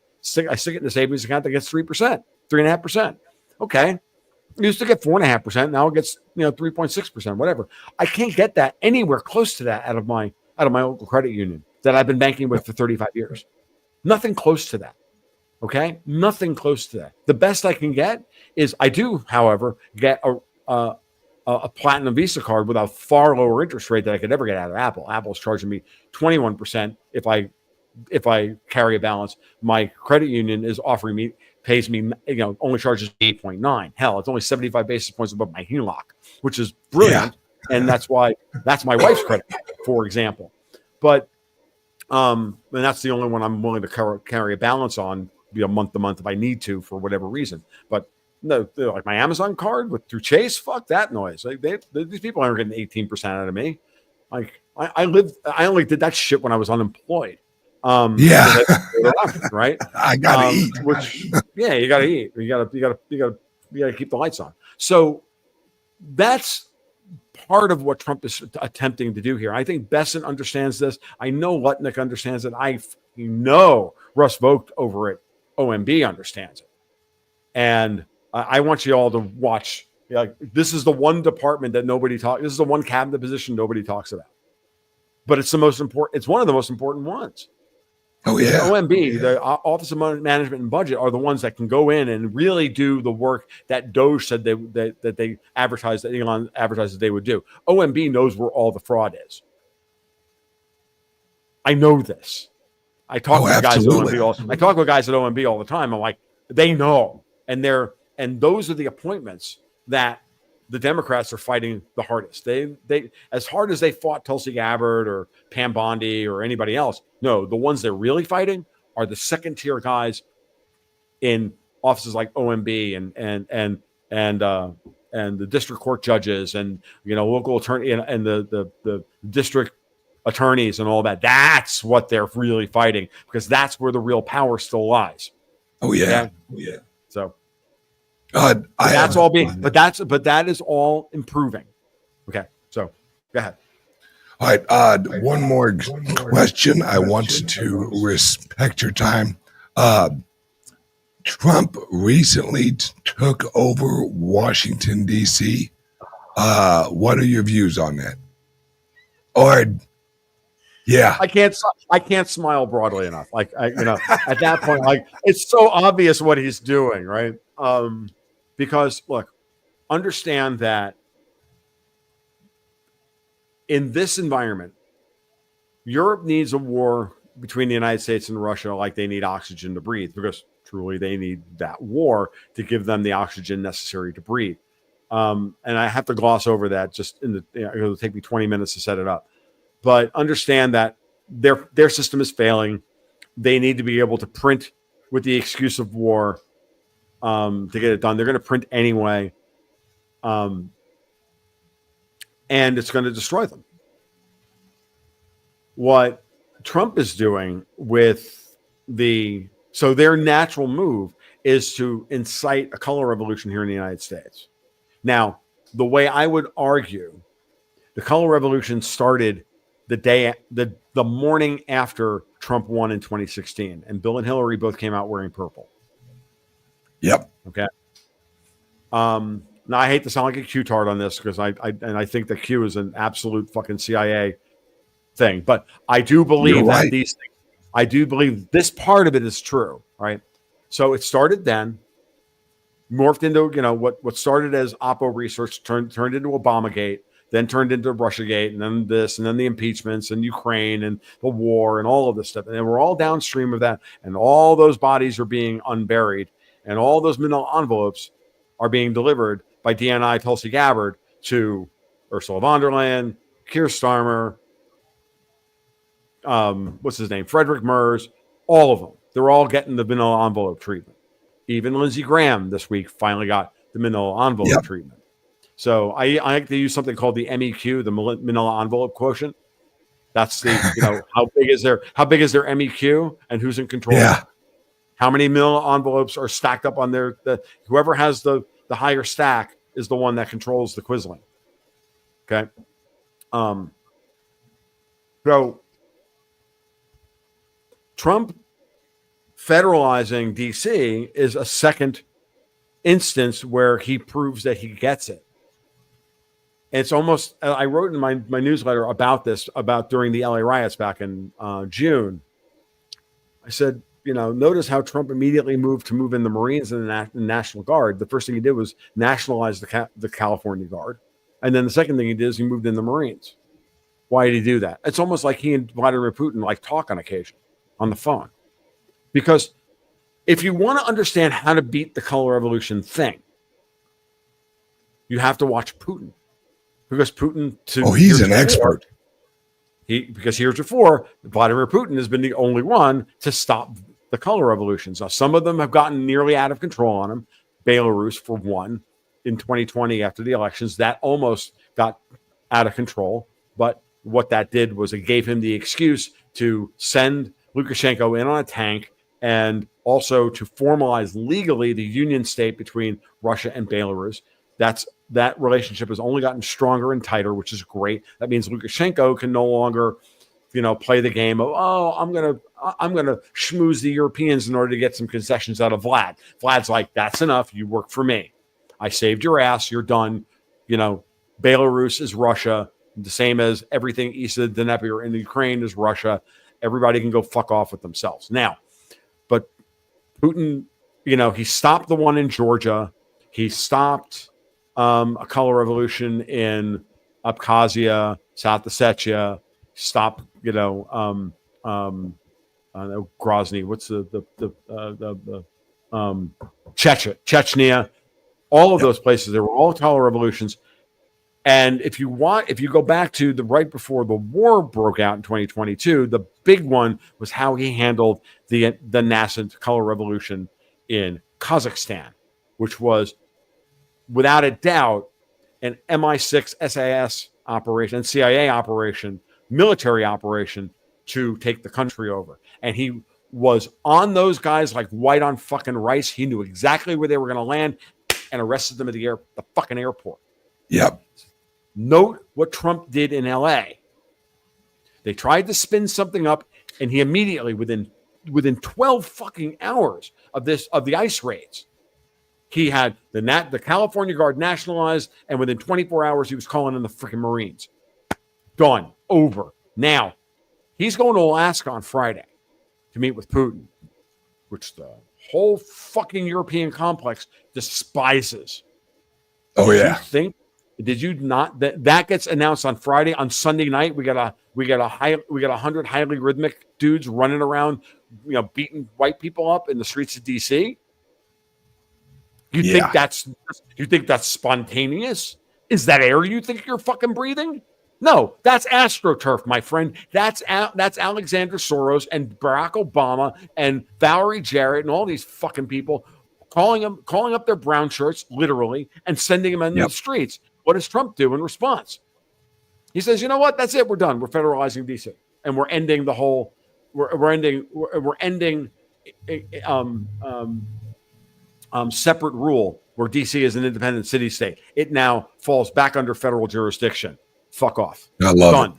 I stick it in the savings account that gets 3%, 3.5%. Okay. I used to get 4.5%. Now it gets 3.6%, whatever. I can't get that anywhere close to that out of my local credit union that I've been banking with for 35 years. Nothing close to that. Okay, nothing close to that. The best I can get is I do, however, get a Platinum Visa card with a far lower interest rate than I could ever get out of Apple. Apple's charging me 21% if I carry a balance. My credit union pays me, only charges 8.9. Hell, it's only 75 basis points above my HELOC, which is brilliant. Yeah. And that's my wife's credit, for example. But and that's the only one I'm willing to carry a balance on, month to month if I need to for whatever reason. But no, like my Amazon card through Chase, fuck that noise. Like these people aren't getting 18% out of me. Like I only did that shit when I was unemployed. Right. I gotta eat. You gotta eat. You gotta keep the lights on. So that's part of what Trump is attempting to do here. I think Besson understands this. I know Lutnick understands it. I know Russ Vogt over at OMB understands it. And I want you all to watch. This is the one department that nobody talks. This is the one cabinet position nobody talks about. But it's the most important. It's one of the most important ones. Oh yeah. The OMB, the Office of Management and Budget, are the ones that can go in and really do the work that Doge said that they advertised, that Elon advertised that they would do. OMB knows where all the fraud is. I know this. I talk with guys at OMB all the time. I'm like, they know, and those are the appointments that the Democrats are fighting the hardest. They as hard as they fought Tulsi Gabbard or Pam Bondi or anybody else. No, the ones they're really fighting are the second tier guys in offices like OMB and the district court judges and local attorney and the district attorneys and all that. That's what they're really fighting, because that's where the real power still lies. Oh yeah. Okay? Oh, yeah. So but that is all improving. Okay, so go ahead. All right. One more question. I want to respect your time. Trump recently took over Washington, D.C. What are your views on that? Or, yeah, I can't smile broadly enough. Like at that point, like it's so obvious what he's doing, right? Because look, understand that in this environment, Europe needs a war between the United States and Russia like they need oxygen to breathe, because truly they need that war to give them the oxygen necessary to breathe. And I have to gloss over that just it'll take me 20 minutes to set it up. But understand that their system is failing. They need to be able to print with the excuse of war to get it done. They're going to print anyway. And it's going to destroy them. What Trump is doing with so their natural move is to incite a color revolution here in the United States. Now, the way I would argue, the color revolution started the morning after Trump won in 2016, and Bill and Hillary both came out wearing purple. Yep. Okay. Now I hate to sound like a Q-tard on this because I think that Q is an absolute fucking CIA thing, but I do believe that these things, I do believe this part of it is true, right? So it started then, morphed into, you know, what started as Oppo research turned into Obamagate, then turned into Russiagate, and then this, and then the impeachments, and Ukraine, and the war, and all of this stuff. And then we're all downstream of that, and all those bodies are being unburied, and all those manila envelopes are being delivered by DNI Tulsi Gabbard to Ursula von der Leyen, Keir Starmer, what's his name, Frederick Merz, all of them. They're all getting the manila envelope treatment. Even Lindsey Graham this week finally got the manila envelope treatment. So I like to use something called the MEQ, the manila envelope quotient. That's the, you know, how big is their MEQ and who's in control? Yeah. How many manila envelopes are stacked up on whoever has the higher stack is the one that controls the Quisling. Okay. So Trump federalizing DC is a second instance where he proves that he gets it. It's almost, I wrote in my newsletter about this, about during the LA riots back in June. I said, you know, notice how Trump immediately moved in the Marines and the National Guard. The first thing he did was nationalize the California Guard. And then the second thing he did is he moved in the Marines. Why did he do that? It's almost like he and Vladimir Putin like talk on occasion on the phone. Because if you want to understand how to beat the color revolution thing, you have to watch Putin. Because Putin, he's an expert. Because heretofore, Vladimir Putin has been the only one to stop the color revolutions. Now, some of them have gotten nearly out of control on him. Belarus, for one, in 2020 after the elections, that almost got out of control. But what that did was it gave him the excuse to send Lukashenko in on a tank and also to formalize legally the union state between Russia and Belarus. That relationship has only gotten stronger and tighter, which is great. That means Lukashenko can no longer, you know, play the game of, I'm gonna schmooze the Europeans in order to get some concessions out of Vlad. Vlad's like, that's enough. You work for me. I saved your ass. You're done. You know, Belarus is Russia, the same as everything east of the Dnieper in the Ukraine is Russia. Everybody can go fuck off with themselves. Now, but Putin, you know, he stopped the one in Georgia. He stopped a color revolution in Abkhazia, South Ossetia, stopped, you know, Grozny. What's Chechnya? All of those places, they were all color revolutions. And if you go back to the right before the war broke out in 2022, the big one was how he handled the nascent color revolution in Kazakhstan, which was, without a doubt, an MI6 SAS operation, CIA operation, military operation to take the country over. And he was on those guys like white on fucking rice. He knew exactly where they were going to land and arrested them at the fucking airport. Yep. Note what Trump did in LA. They tried to spin something up, and he immediately, within 12 fucking hours of the ICE raids, he had the California Guard nationalized, and within 24 hours, he was calling in the freaking Marines. Done. Over. Now, he's going to Alaska on Friday to meet with Putin, which the whole fucking European complex despises. Oh, yeah. Did you not? That gets announced on Friday. On Sunday night, we got 100 highly rhythmic dudes running around, you know, beating white people up in the streets of DC. You think that's spontaneous? Is that air you think you're fucking breathing? No, that's AstroTurf, my friend. That's Alexander Soros and Barack Obama and Valerie Jarrett and all these fucking people calling up their brown shirts, literally, and sending them in the streets. What does Trump do in response? He says, you know what? That's it. We're done. We're federalizing DC, and we're ending the whole. We're ending separate rule where DC is an independent city state. It now falls back under federal jurisdiction. Fuck off. I love Done. it.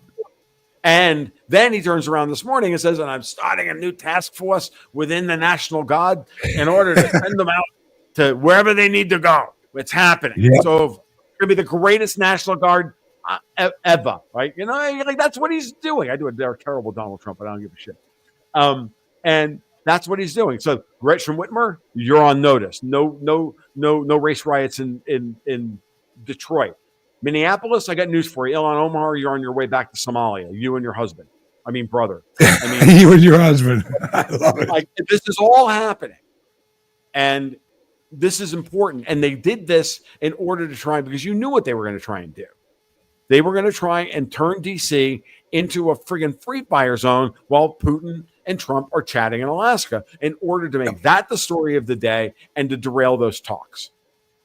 And then he turns around this morning and says, and I'm starting a new task force within the National Guard in order to send them out to wherever they need to go. It's happening. Yep. It's over. It's going to be the greatest National Guard ever, right? You know, like that's what he's doing. I do a terrible Donald Trump, but I don't give a shit. And that's what he's doing. So, Gretchen Whitmer, you're on notice. No race riots in Detroit. Minneapolis, I got news for you. Ilhan Omar, you're on your way back to Somalia. You and your husband. I mean, brother. I mean, you and your husband. I love it. Like, this is all happening. And this is important. And they did this in order to try, because you knew what they were going to try and do. They were going to try and turn D.C. into a friggin' free fire zone while Putin and Trump are chatting in Alaska in order to make that the story of the day and to derail those talks.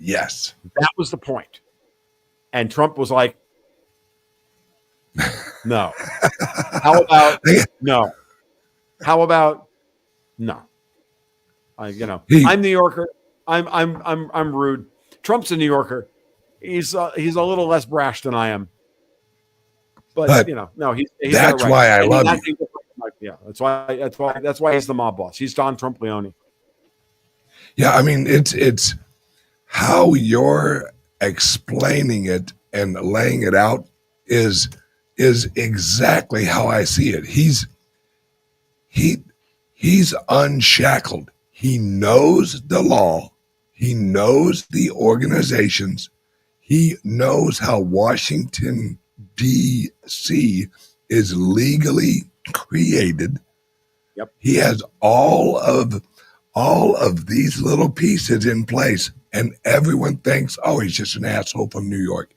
Yes. That was the point. And Trump was like, no. How about no? How about no? I'm New Yorker. I'm rude. Trump's a New Yorker. He's a little less brash than I am. But no, he's that's right. Why I love you. Yeah, that's why he's the mob boss. He's Don Trump Leone. Yeah, I mean it's how you're explaining it and laying it out is exactly how I see it. He's unshackled. He knows the law. He knows the organizations. He knows how Washington, D.C. is legally created. Yep. He has all of these little pieces in place, and everyone thinks, oh, he's just an asshole from New York.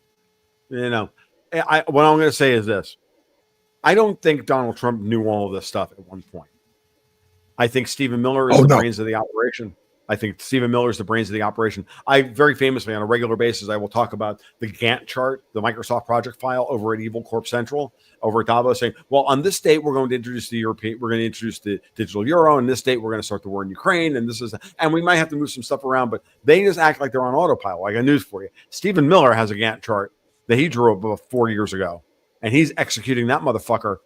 What I'm going to say is this. I don't think Donald Trump knew all of this stuff at one point. I think Stephen Miller is the brains of the operation. I very famously, on a regular basis, I will talk about the Gantt chart, the Microsoft project file over at Evil Corp Central, over at Davos, saying, well, on this date, we're going to introduce the digital euro. And this date, we're going to start the war in Ukraine. And we might have to move some stuff around, but they just act like they're on autopilot. I got news for you. Stephen Miller has a Gantt chart that he drew up about 4 years ago, and he's executing that motherfucker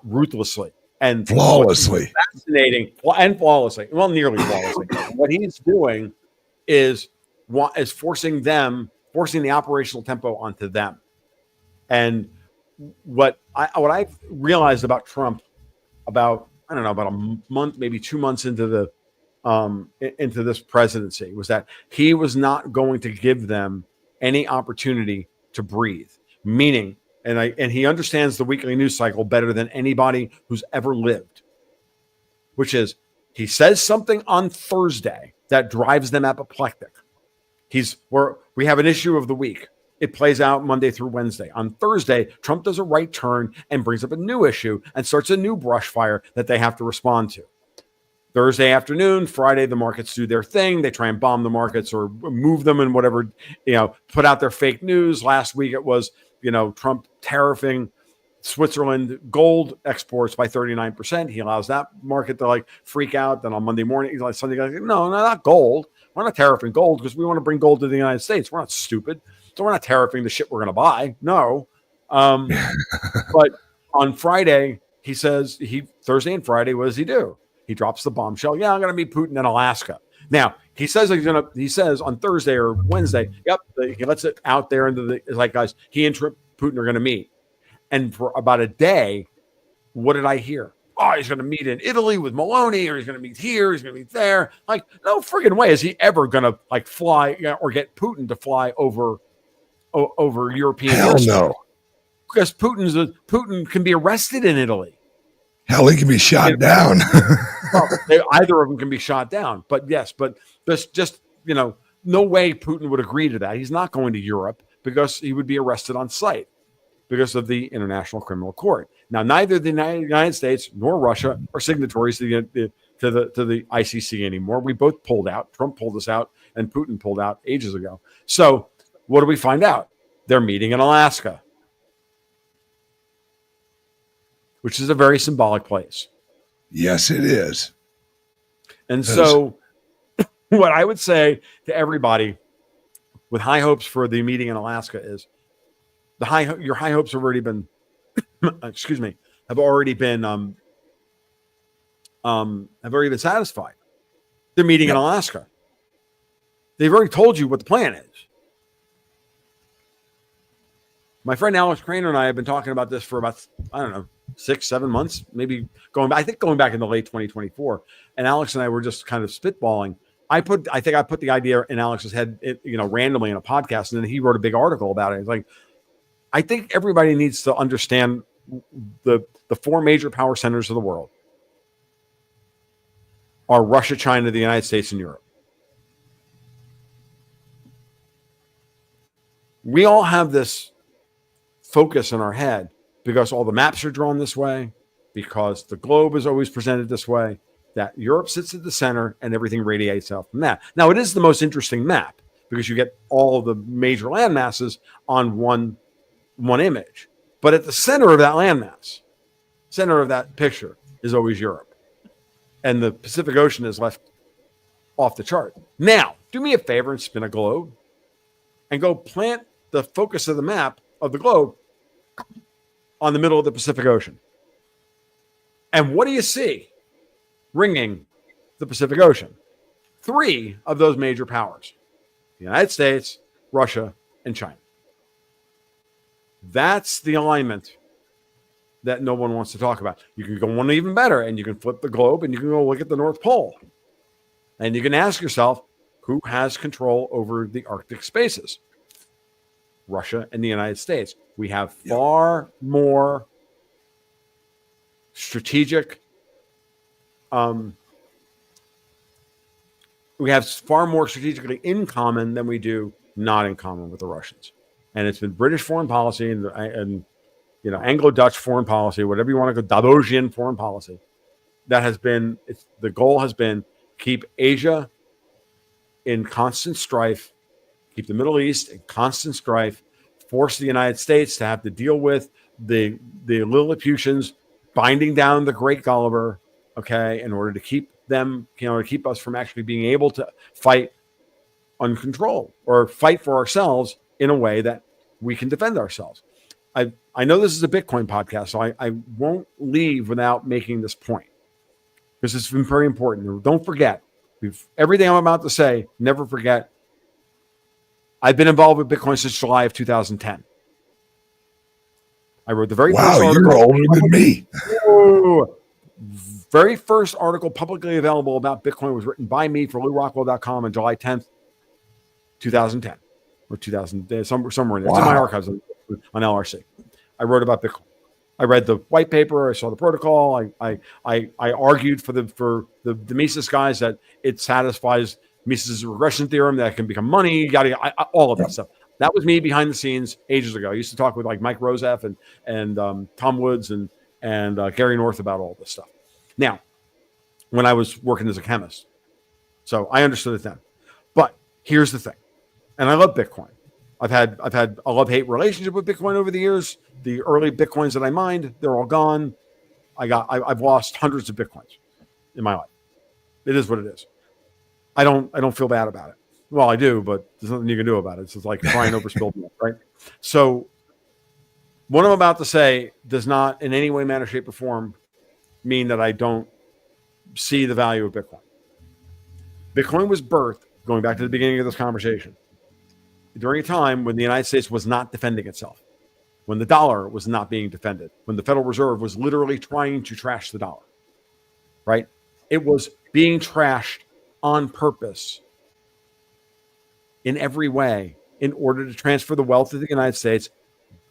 ruthlessly. And flawlessly, fascinating and flawlessly. Well, nearly flawlessly. What he's doing is forcing the operational tempo onto them. And what I've realized about Trump, about a month, maybe 2 months into this presidency, was that he was not going to give them any opportunity to breathe. Meaning. And he understands the weekly news cycle better than anybody who's ever lived, which is he says something on Thursday that drives them apoplectic. We have an issue of the week. It plays out Monday through Wednesday. On Thursday, Trump does a right turn and brings up a new issue and starts a new brush fire that they have to respond to. Thursday afternoon, Friday, the markets do their thing. They try and bomb the markets or move them and whatever, put out their fake news. Last week it was, Trump tariffing Switzerland gold exports by 39%. He allows that market to freak out. Then on Monday morning, Sunday, no, not gold. We're not tariffing gold because we want to bring gold to the United States. We're not stupid. So we're not tariffing the shit we're going to buy. No. But on Friday, he says Thursday and Friday, what does he do? He drops the bombshell. Yeah, I'm going to meet Putin in Alaska. Now, he says on Thursday or Wednesday, he lets it out there into the, guys, he and Putin are going to meet. And for about a day, what did I hear? Oh, he's going to meet in Italy with Maloney, or he's going to meet here, he's going to meet there. No friggin' way is he ever going to fly or get Putin to fly over European. Hell no. Because Putin can be arrested in Italy. Hell, he can be shot down. Either of them can be shot down. But yes, just no way Putin would agree to that. He's not going to Europe because he would be arrested on sight because of the International Criminal Court. Now, neither the United States nor Russia are signatories to the ICC anymore. We both pulled out. Trump pulled us out, and Putin pulled out ages ago. So, what do we find out? They're meeting in Alaska, which is a very symbolic place. Yes, it is. And so what I would say to everybody with high hopes for the meeting in Alaska is your high hopes have already been, excuse me, have already been satisfied. They're meeting in Alaska. They've already told you what the plan is. My friend Alex Craner and I have been talking about this for about, I don't know, 6-7 months, maybe going back in the late 2024. And Alex and I were just kind of spitballing. I think I put the idea in Alex's head, randomly in a podcast, and then he wrote a big article about it. It's like, I think everybody needs to understand the 4 major power centers of the world are Russia, China, the United States, and Europe. We all have this focus in our head because all the maps are drawn this way, because the globe is always presented this way, that Europe sits at the center and everything radiates out from that. Now, it is the most interesting map because you get all of the major land masses on one image. But at the center of that landmass, center of that picture, is always Europe. And the Pacific Ocean is left off the chart. Now, do me a favor and spin a globe and go plant the focus of the map of the globe on the middle of the Pacific Ocean. And what do you see ringing the Pacific Ocean? 3 of those major powers: the United States, Russia, and China. That's the alignment that no one wants to talk about. You can go one even better, and you can flip the globe and you can go look at the North Pole. And you can ask yourself, who has control over the Arctic spaces? Russia and the United States. We have far more strategic, strategically in common than we do not in common with the Russians. And it's been British foreign policy and Anglo-Dutch foreign policy, whatever you want to go, Davosian foreign policy. That has been, the goal has been keep Asia in constant strife, keep the Middle East in constant strife, force the United States to have to deal with the Lilliputians binding down the Great Gulliver, okay, in order to keep them, to keep us from actually being able to fight uncontrolled or fight for ourselves in a way that we can defend ourselves. I know this is a Bitcoin podcast, so I won't leave without making this point because it's been very important. Don't forget, everything I'm about to say, never forget, I've been involved with Bitcoin since July of 2010. I wrote the very first article. You're older than me. Very first article publicly available about Bitcoin was written by me for LouRockwell.com on July 10th, 2010. Or 2000, somewhere in there. It's in my archives on LRC. I wrote about Bitcoin. I read the white paper. I saw the protocol. I argued for the Mises guys that it satisfies Mises' regression theorem, that it can become money, all of that stuff. That was me behind the scenes ages ago. I used to talk with like Mike Roseff and Tom Woods and Gary North about all this stuff. Now, when I was working as a chemist, so I understood it then. But here's the thing, and I love Bitcoin. I've had a love-hate relationship with Bitcoin over the years. The early Bitcoins that I mined, they're all gone. I've lost hundreds of Bitcoins in my life. It is what it is. I don't feel bad about it. Well, I do, but there's nothing you can do about it. It's just like crying over spilled milk, right? So what I'm about to say does not in any way, manner, shape, or form mean that I don't see the value of Bitcoin. Bitcoin was birthed, going back to the beginning of this conversation, during a time when the United States was not defending itself, when the dollar was not being defended, when the Federal Reserve was literally trying to trash the dollar, right? It was being trashed on purpose in every way in order to transfer the wealth of the United States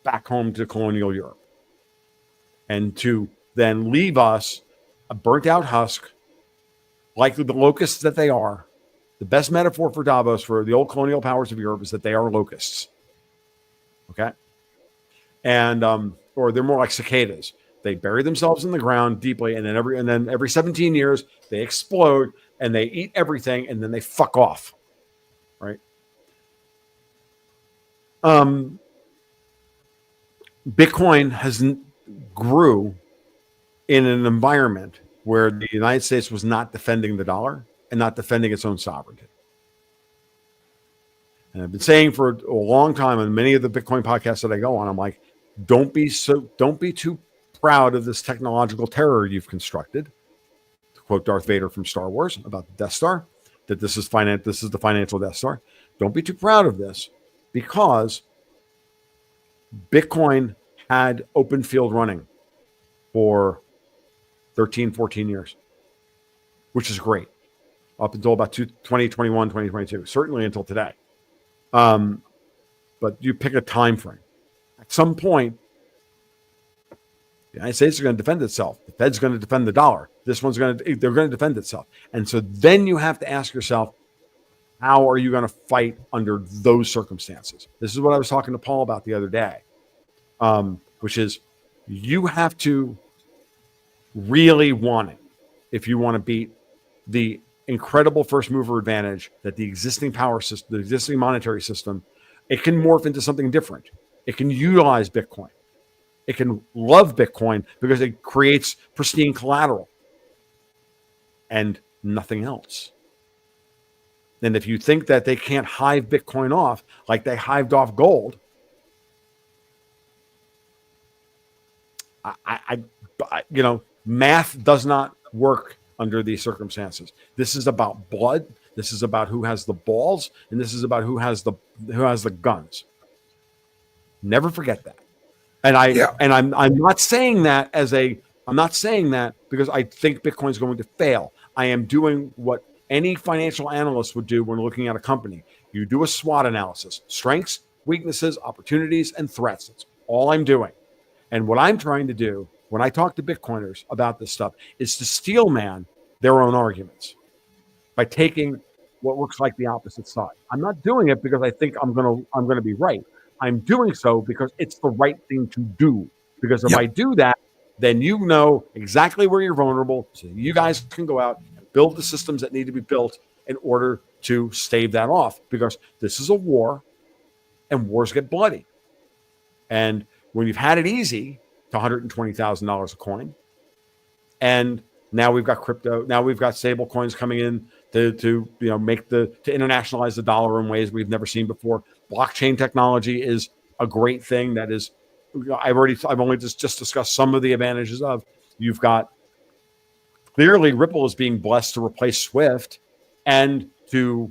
back home to colonial Europe and to then leave us a burnt out husk, like the locusts that they are. The best metaphor for Davos, for the old colonial powers of Europe, is that they are locusts. Okay? And or they're more like cicadas. They bury themselves in the ground deeply, and then every 17 years they explode and they eat everything, and then they fuck off. Right? Bitcoin grew in an environment where the United States was not defending the dollar and not defending its own sovereignty. And I've been saying for a long time on many of the Bitcoin podcasts that I go on, I'm like, don't be too proud of this technological terror you've constructed. To quote Darth Vader from Star Wars about the Death Star, that this is the financial Death Star. Don't be too proud of this, because Bitcoin had open field running for 13, 14 years, which is great, up until about 2021, 2022, certainly until today. But you pick a time frame. At some point, the United States is going to defend itself. The Fed's going to defend the dollar. They're going to defend itself. And so then you have to ask yourself, how are you going to fight under those circumstances? This is what I was talking to Paul about the other day, which is you have to really want it if you want to beat the incredible first mover advantage that the existing power system, the existing monetary system, it can morph into something different. It can utilize Bitcoin. It can love Bitcoin because it creates pristine collateral and nothing else. And if you think that they can't hive Bitcoin off like they hived off gold, math does not work under these circumstances. This is about blood. This is about who has the balls, and this is about who has the guns. Never forget that. And I'm not saying that because I think Bitcoin is going to fail. I am doing what any financial analyst would do when looking at a company. You do a SWOT analysis: strengths, weaknesses, opportunities, and threats. That's all I'm doing. And what I'm trying to do when I talk to Bitcoiners about this stuff is to steel man their own arguments by taking what looks like the opposite side. I'm not doing it because I think I'm gonna be right. I'm doing so because it's the right thing to do. Because if I do that, then you know exactly where you're vulnerable, so you guys can go out and build the systems that need to be built in order to stave that off. Because this is a war, and wars get bloody. And when you've had it easy to $120,000 a coin, and now we've got crypto, now we've got stable coins coming in to internationalize the dollar in ways we've never seen before. Blockchain technology is a great thing. That is, I've only just discussed some of the advantages of. You've got clearly Ripple is being blessed to replace Swift and to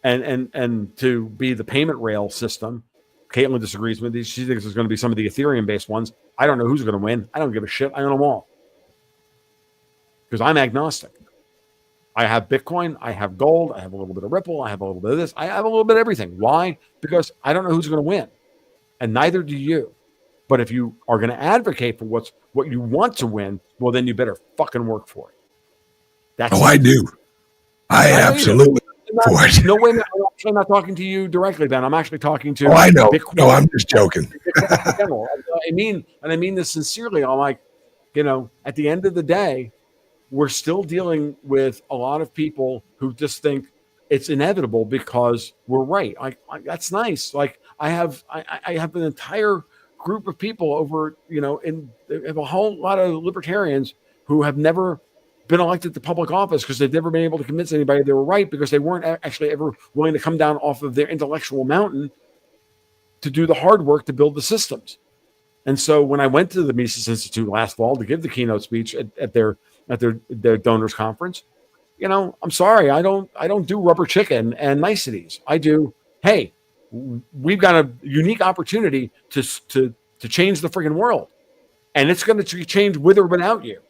be the payment rail system. Caitlin disagrees with these. She thinks it's going to be some of the Ethereum-based ones. I don't know who's going to win. I don't give a shit. I own them all because I'm agnostic. I have Bitcoin. I have gold. I have a little bit of Ripple. I have a little bit of this. I have a little bit of everything. Why? Because I don't know who's going to win, and neither do you. But if you are going to advocate for what you want to win, well, then you better fucking work for it. I do. I absolutely for it. No way. I'm not talking to you directly, Ben. I'm actually talking to. Oh, I know. Bitcoin. No, I'm just joking. I mean this sincerely. I'm like, at the end of the day, we're still dealing with a lot of people who just think it's inevitable because we're right. That's nice. Like I have an entire group of people over, have a whole lot of libertarians who have never been elected to public office because they've never been able to convince anybody they were right because they weren't actually ever willing to come down off of their intellectual mountain to do the hard work to build the systems. And so when I went to the Mises Institute last fall to give the keynote speech at their donors conference, I'm sorry, I don't do rubber chicken and niceties. I do, hey, we've got a unique opportunity to change the freaking world, and it's going to change with or without you.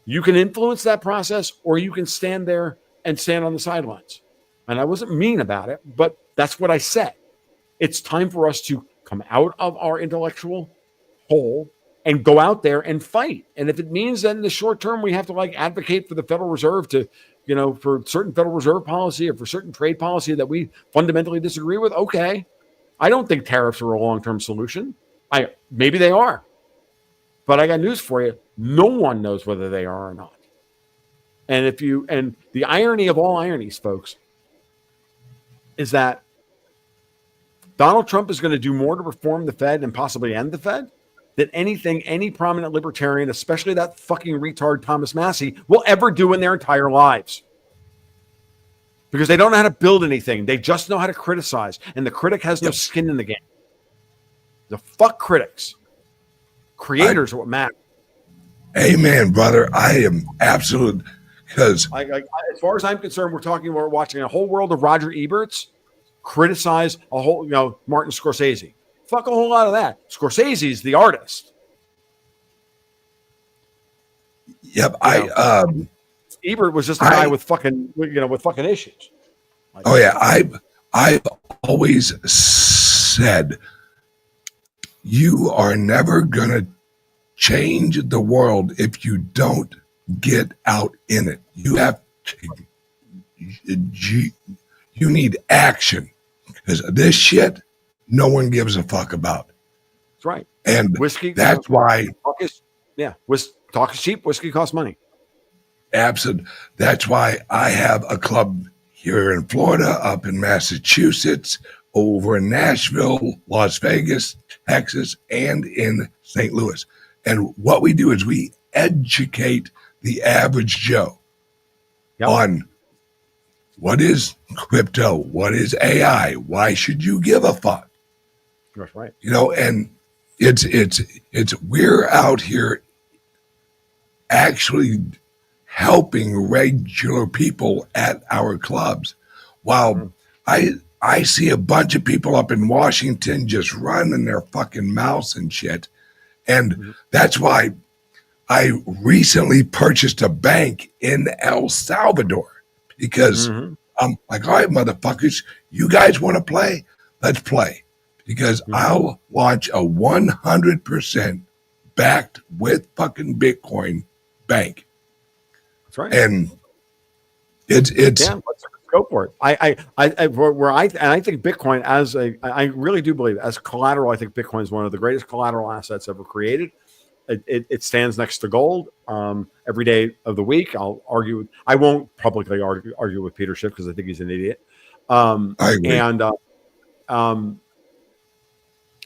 You can influence that process, or you can stand there and stand on the sidelines. And I wasn't mean about it, but that's what I said. It's time for us to come out of our intellectual hole and go out there and fight. And if it means that in the short term we have to advocate for the Federal Reserve to, for certain Federal Reserve policy or for certain trade policy that we fundamentally disagree with, okay. I don't think tariffs are a long-term solution. Maybe they are. But I got news for you. No one knows whether they are or not. And the irony of all ironies, folks, is that Donald Trump is going to do more to reform the Fed and possibly end the Fed than anything any prominent libertarian, especially that fucking retard Thomas Massey, will ever do in their entire lives. Because they don't know how to build anything. They just know how to criticize. And the critic has no skin in the game. The fuck critics. Creators are what matter. Amen, brother. I am absolute because as far as I'm concerned, we're watching a whole world of Roger Eberts criticize a whole, Martin Scorsese. Fuck a whole lot of that. Scorsese's the artist. yep. Ebert was just a guy with fucking issues. Oh yeah, I've always said you are never gonna change the world if you don't get out in it. You have to, you need action because this shit no one gives a fuck about. That's right. And whiskey. That's why. Talk is cheap. Whiskey costs money. Absolutely. That's why I have a club here in Florida, up in Massachusetts, over in Nashville, Las Vegas, Texas, and in St. Louis. And what we do is we educate the average Joe on what is crypto, what is AI, why should you give a fuck? That's right. And it's we're out here actually helping regular people at our clubs. While I see a bunch of people up in Washington just running their fucking mouths and shit. And that's why I recently purchased a bank in El Salvador because I'm like, all right, motherfuckers, you guys want to play? Let's play. Because I'll launch a 100% backed with fucking Bitcoin bank. That's right. And it's let's go for it. I think Bitcoin I really do believe as collateral. I think Bitcoin is one of the greatest collateral assets ever created. It stands next to gold every day of the week. I won't publicly argue with Peter Schiff because I think he's an idiot. I agree.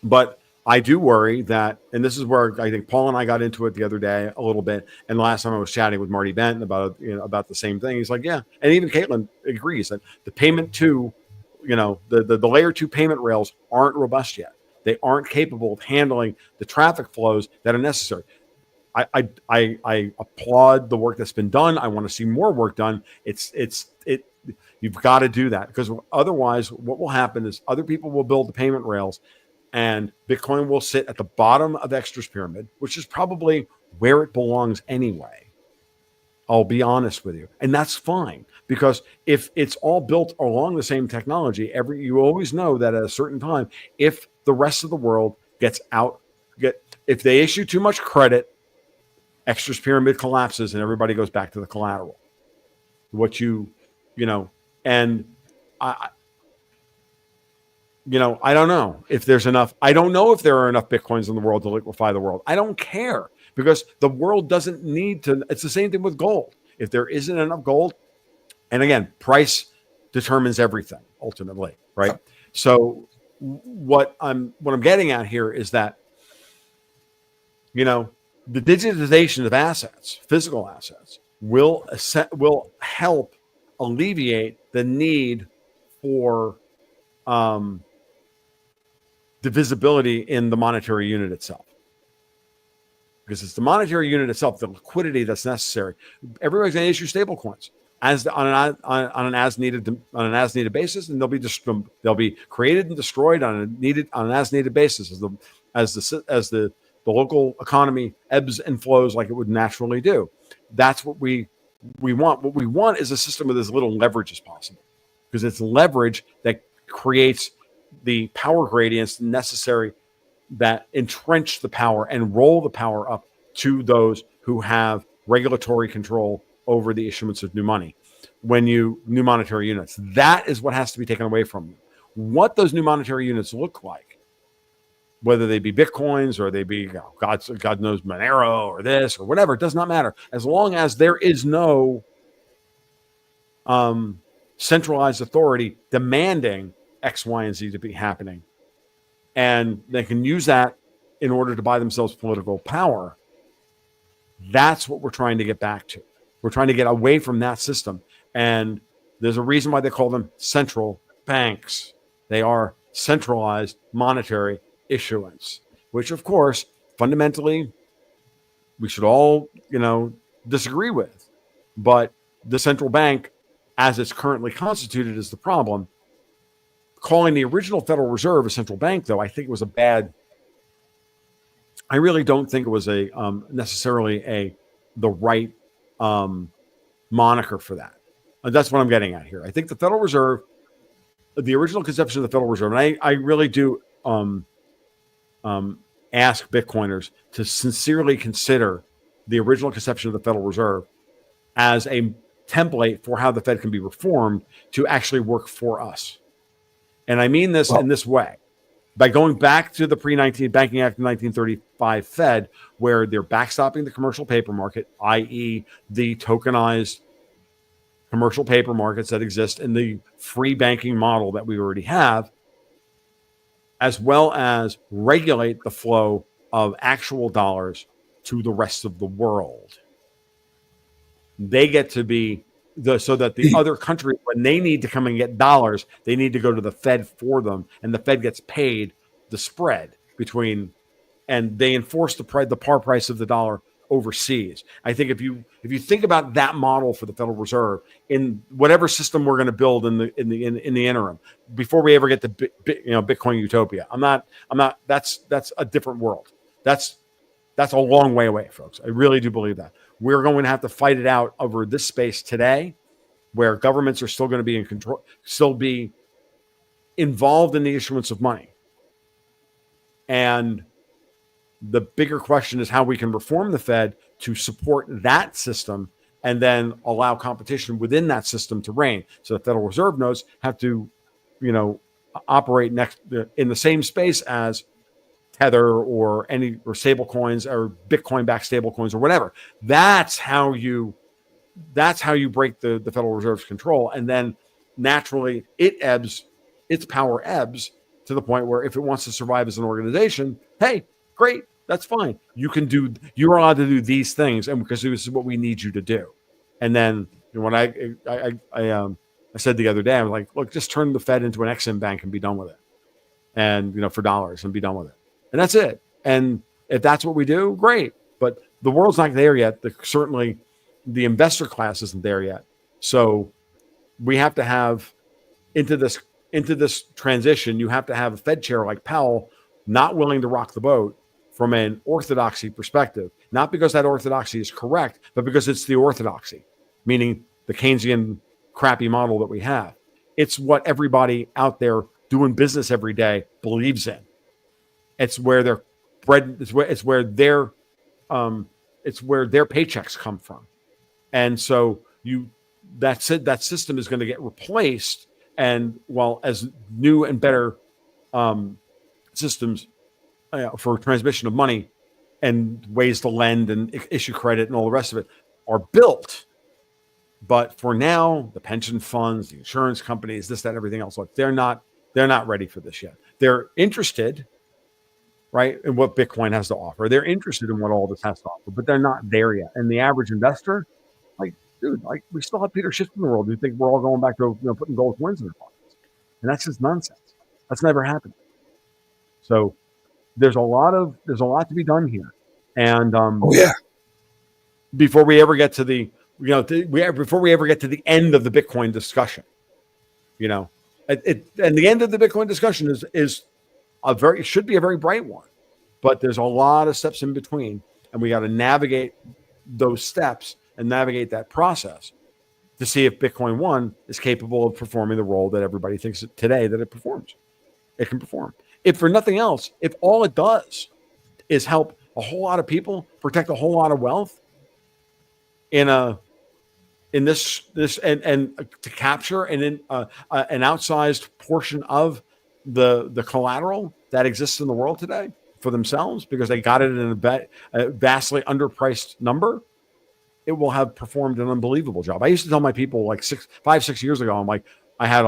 But I do worry that, and this is where I think Paul and I got into it the other day a little bit. And the last time I was chatting with Marty Benton about the same thing. He's like, yeah. And even Caitlin agrees that the payment to, the layer 2 payment rails aren't robust yet. They aren't capable of handling the traffic flows that are necessary. I applaud the work that's been done. I want to see more work done. You've got to do that because otherwise what will happen is other people will build the payment rails and Bitcoin will sit at the bottom of Extra's pyramid, which is probably where it belongs anyway. I'll be honest with you. And that's fine because if it's all built along the same technology, you always know that at a certain time, if the rest of the world if they issue too much credit, Extra's pyramid collapses and everybody goes back to the collateral. I don't know if there's enough. I don't know if there are enough Bitcoins in the world to liquefy the world. I don't care because the world doesn't need to. It's the same thing with gold. If there isn't enough gold, and again, price determines everything ultimately, right? So what I'm getting at here is that, the digitization of assets, physical assets, will help alleviate the need for divisibility in the monetary unit itself. Because it's the monetary unit itself, the liquidity that's necessary. Everybody's going to issue stable coins on an as needed basis, and they'll be created and destroyed on an as needed basis as the local economy ebbs and flows like it would naturally do. That's what we want. What we want is a system with as little leverage as possible, because it's leverage that creates the power gradients necessary that entrench the power and roll the power up to those who have regulatory control over the issuance of new money. New monetary units, that is what has to be taken away from you. What those new monetary units look like, whether they be Bitcoins or they be God knows Monero or this or whatever, it does not matter. As long as there is no centralized authority demanding X, Y, and Z to be happening, and they can use that in order to buy themselves political power. That's what we're trying to get back to. We're trying to get away from that system. And there's a reason why they call them central banks. They are centralized monetary issuance, which of course, fundamentally, we should all, disagree with. But the central bank, as it's currently constituted, is the problem. Calling the original Federal Reserve a central bank, though, I think it was I really don't think it was necessarily the right moniker for that. That's what I'm getting at here. I think the Federal Reserve, the original conception of the Federal Reserve, and I really do ask Bitcoiners to sincerely consider the original conception of the Federal Reserve as a template for how the Fed can be reformed to actually work for us. And I mean this in this way. By going back to the pre-19 Banking Act of 1935 Fed, where they're backstopping the commercial paper market, i.e. the tokenized commercial paper markets that exist in the free banking model that we already have, as well as regulate the flow of actual dollars to the rest of the world. They get to be so that the other countries, when they need to come and get dollars, they need to go to the Fed for them, and the Fed gets paid the spread between, and they enforce the par price of the dollar overseas. I think if you think about that model for the Federal Reserve in whatever system we're going to build in the interim, before we ever get to Bitcoin utopia, I'm not. That's a different world. That's a long way away, folks. I really do believe that. We're going to have to fight it out over this space today, where governments are still going to be in control, still be involved in the issuance of money. And the bigger question is how we can reform the Fed to support that system and then allow competition within that system to reign. So the Federal Reserve notes have to, operate in the same space as Tether or stable coins or Bitcoin-backed stable coins or whatever. That's how you break the Federal Reserve's control. And then naturally its power ebbs to the point where if it wants to survive as an organization, hey, great, that's fine. You're allowed to do these things, and because this is what we need you to do. And then when I said the other day, I was like, look, just turn the Fed into an Exim bank and be done with it. And for dollars and be done with it. And that's it. And if that's what we do, great. But the world's not there yet. Certainly the investor class isn't there yet. So we have to have into this transition, you have to have a Fed chair like Powell not willing to rock the boat from an orthodoxy perspective, not because that orthodoxy is correct, but because it's the orthodoxy, meaning the Keynesian crappy model that we have. It's what everybody out there doing business every day believes in. It's where their bread. It's where their paychecks come from, and so that system is going to get replaced. And while as new and better systems for transmission of money and ways to lend and issue credit and all the rest of it are built, but for now, the pension funds, the insurance companies, this, that, everything else, look, they're not ready for this yet. They're interested, right, in what Bitcoin has to offer. They're interested in what all this has to offer, but they're not there yet. And the average investor, dude, we still have Peter Schiff in the world who think we're all going back to putting gold coins in their pockets, and that's just nonsense. That's never happened. So there's a lot to be done here, and before we ever get to the before we ever get to the end of the Bitcoin discussion, and the end of the Bitcoin discussion should be a very bright one, but there's a lot of steps in between, and we got to navigate those steps and navigate that process to see if Bitcoin 1 is capable of performing the role that everybody thinks today that it can perform. If for nothing else, if all it does is help a whole lot of people, protect a whole lot of wealth in this and to capture an outsized portion of the collateral that exists in the world today for themselves because they got it in a vastly underpriced number, it will have performed an unbelievable job. I used to tell my people like 5-6 years ago, I'm like, I had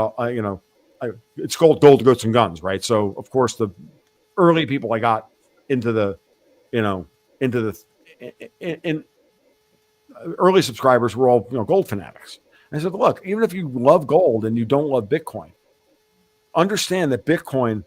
it's called gold, goats, and guns, right? So of course the early people I got into early subscribers were all gold fanatics. And I said, look, even if you love gold and you don't love Bitcoin, understand that Bitcoin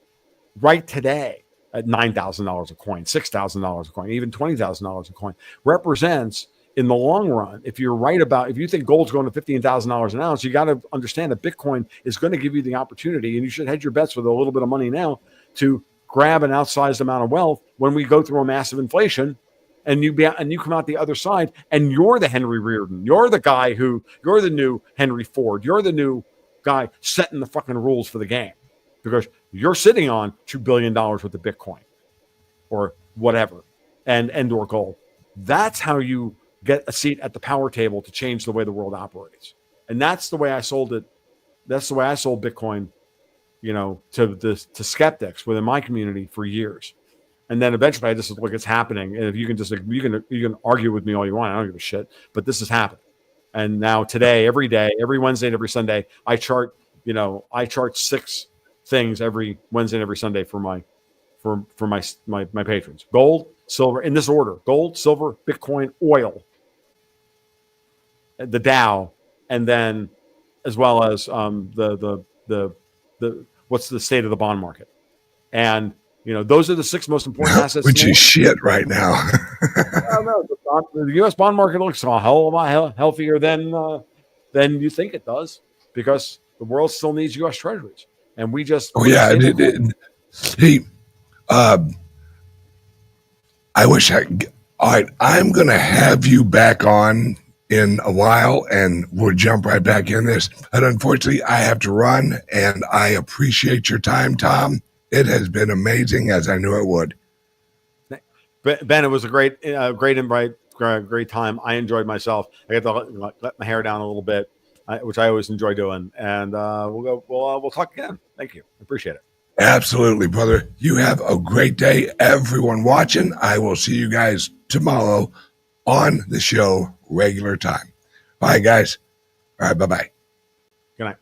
right today at $9,000 a coin, $6,000 a coin, even $20,000 a coin, represents in the long run. If you're right about, if you think gold's going to $15,000 an ounce, you got to understand that Bitcoin is going to give you the opportunity, and you should hedge your bets with a little bit of money now to grab an outsized amount of wealth when we go through a massive inflation. And you come out the other side, and you're the Henry Reardon. You're the guy you're the new Henry Ford. You're the new guy setting the fucking rules for the game, because you're sitting on $2 billion worth of Bitcoin or whatever, and or gold. That's how you get a seat at the power table to change the way the world operates. And that's the way I sold it. That's the way I sold Bitcoin, to skeptics within my community for years. And then eventually I just said, look, it's happening. And if you can you can argue with me all you want. I don't give a shit, but this is happening. And now today, every day, every Wednesday and every Sunday, I chart 6 things every Wednesday and every Sunday for my patrons. Gold, silver, in this order: gold, silver, Bitcoin, oil, the Dow, and then as well as the what's the state of the bond market. And those are the 6 most important assets. Which is shit right now. I don't know. The U.S. bond market looks a hell of a lot healthier than you think it does, because the world still needs U.S. treasuries, and we just. Oh yeah, hey, I wish I. All right, I'm gonna have you back on in a while, and we'll jump right back in this. But unfortunately, I have to run, and I appreciate your time, Tom. It has been amazing, as I knew it would. Ben, it was a great invite, great time. I enjoyed myself. I got to let my hair down a little bit, which I always enjoy doing. And we'll talk again. Thank you. I appreciate it. Absolutely, brother. You have a great day, everyone watching. I will see you guys tomorrow on the show, regular time. Bye, guys. All right, bye-bye. Good night.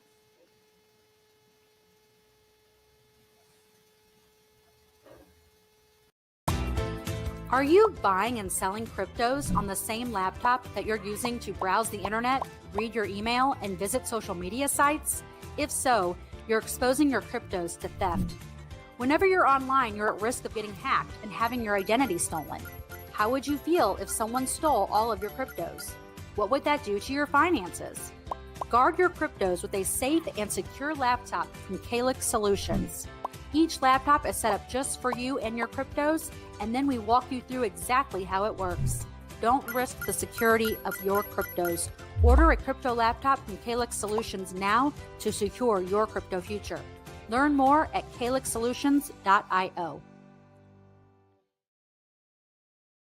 Are you buying and selling cryptos on the same laptop that you're using to browse the internet, read your email, and visit social media sites? If so, you're exposing your cryptos to theft. Whenever you're online, you're at risk of getting hacked and having your identity stolen. How would you feel if someone stole all of your cryptos? What would that do to your finances? Guard your cryptos with a safe and secure laptop from CALIX Solutions. Each laptop is set up just for you and your cryptos, and then we walk you through exactly how it works. Don't risk the security of your cryptos. Order a crypto laptop from CALIX Solutions now to secure your crypto future. Learn more at calixsolutions.io.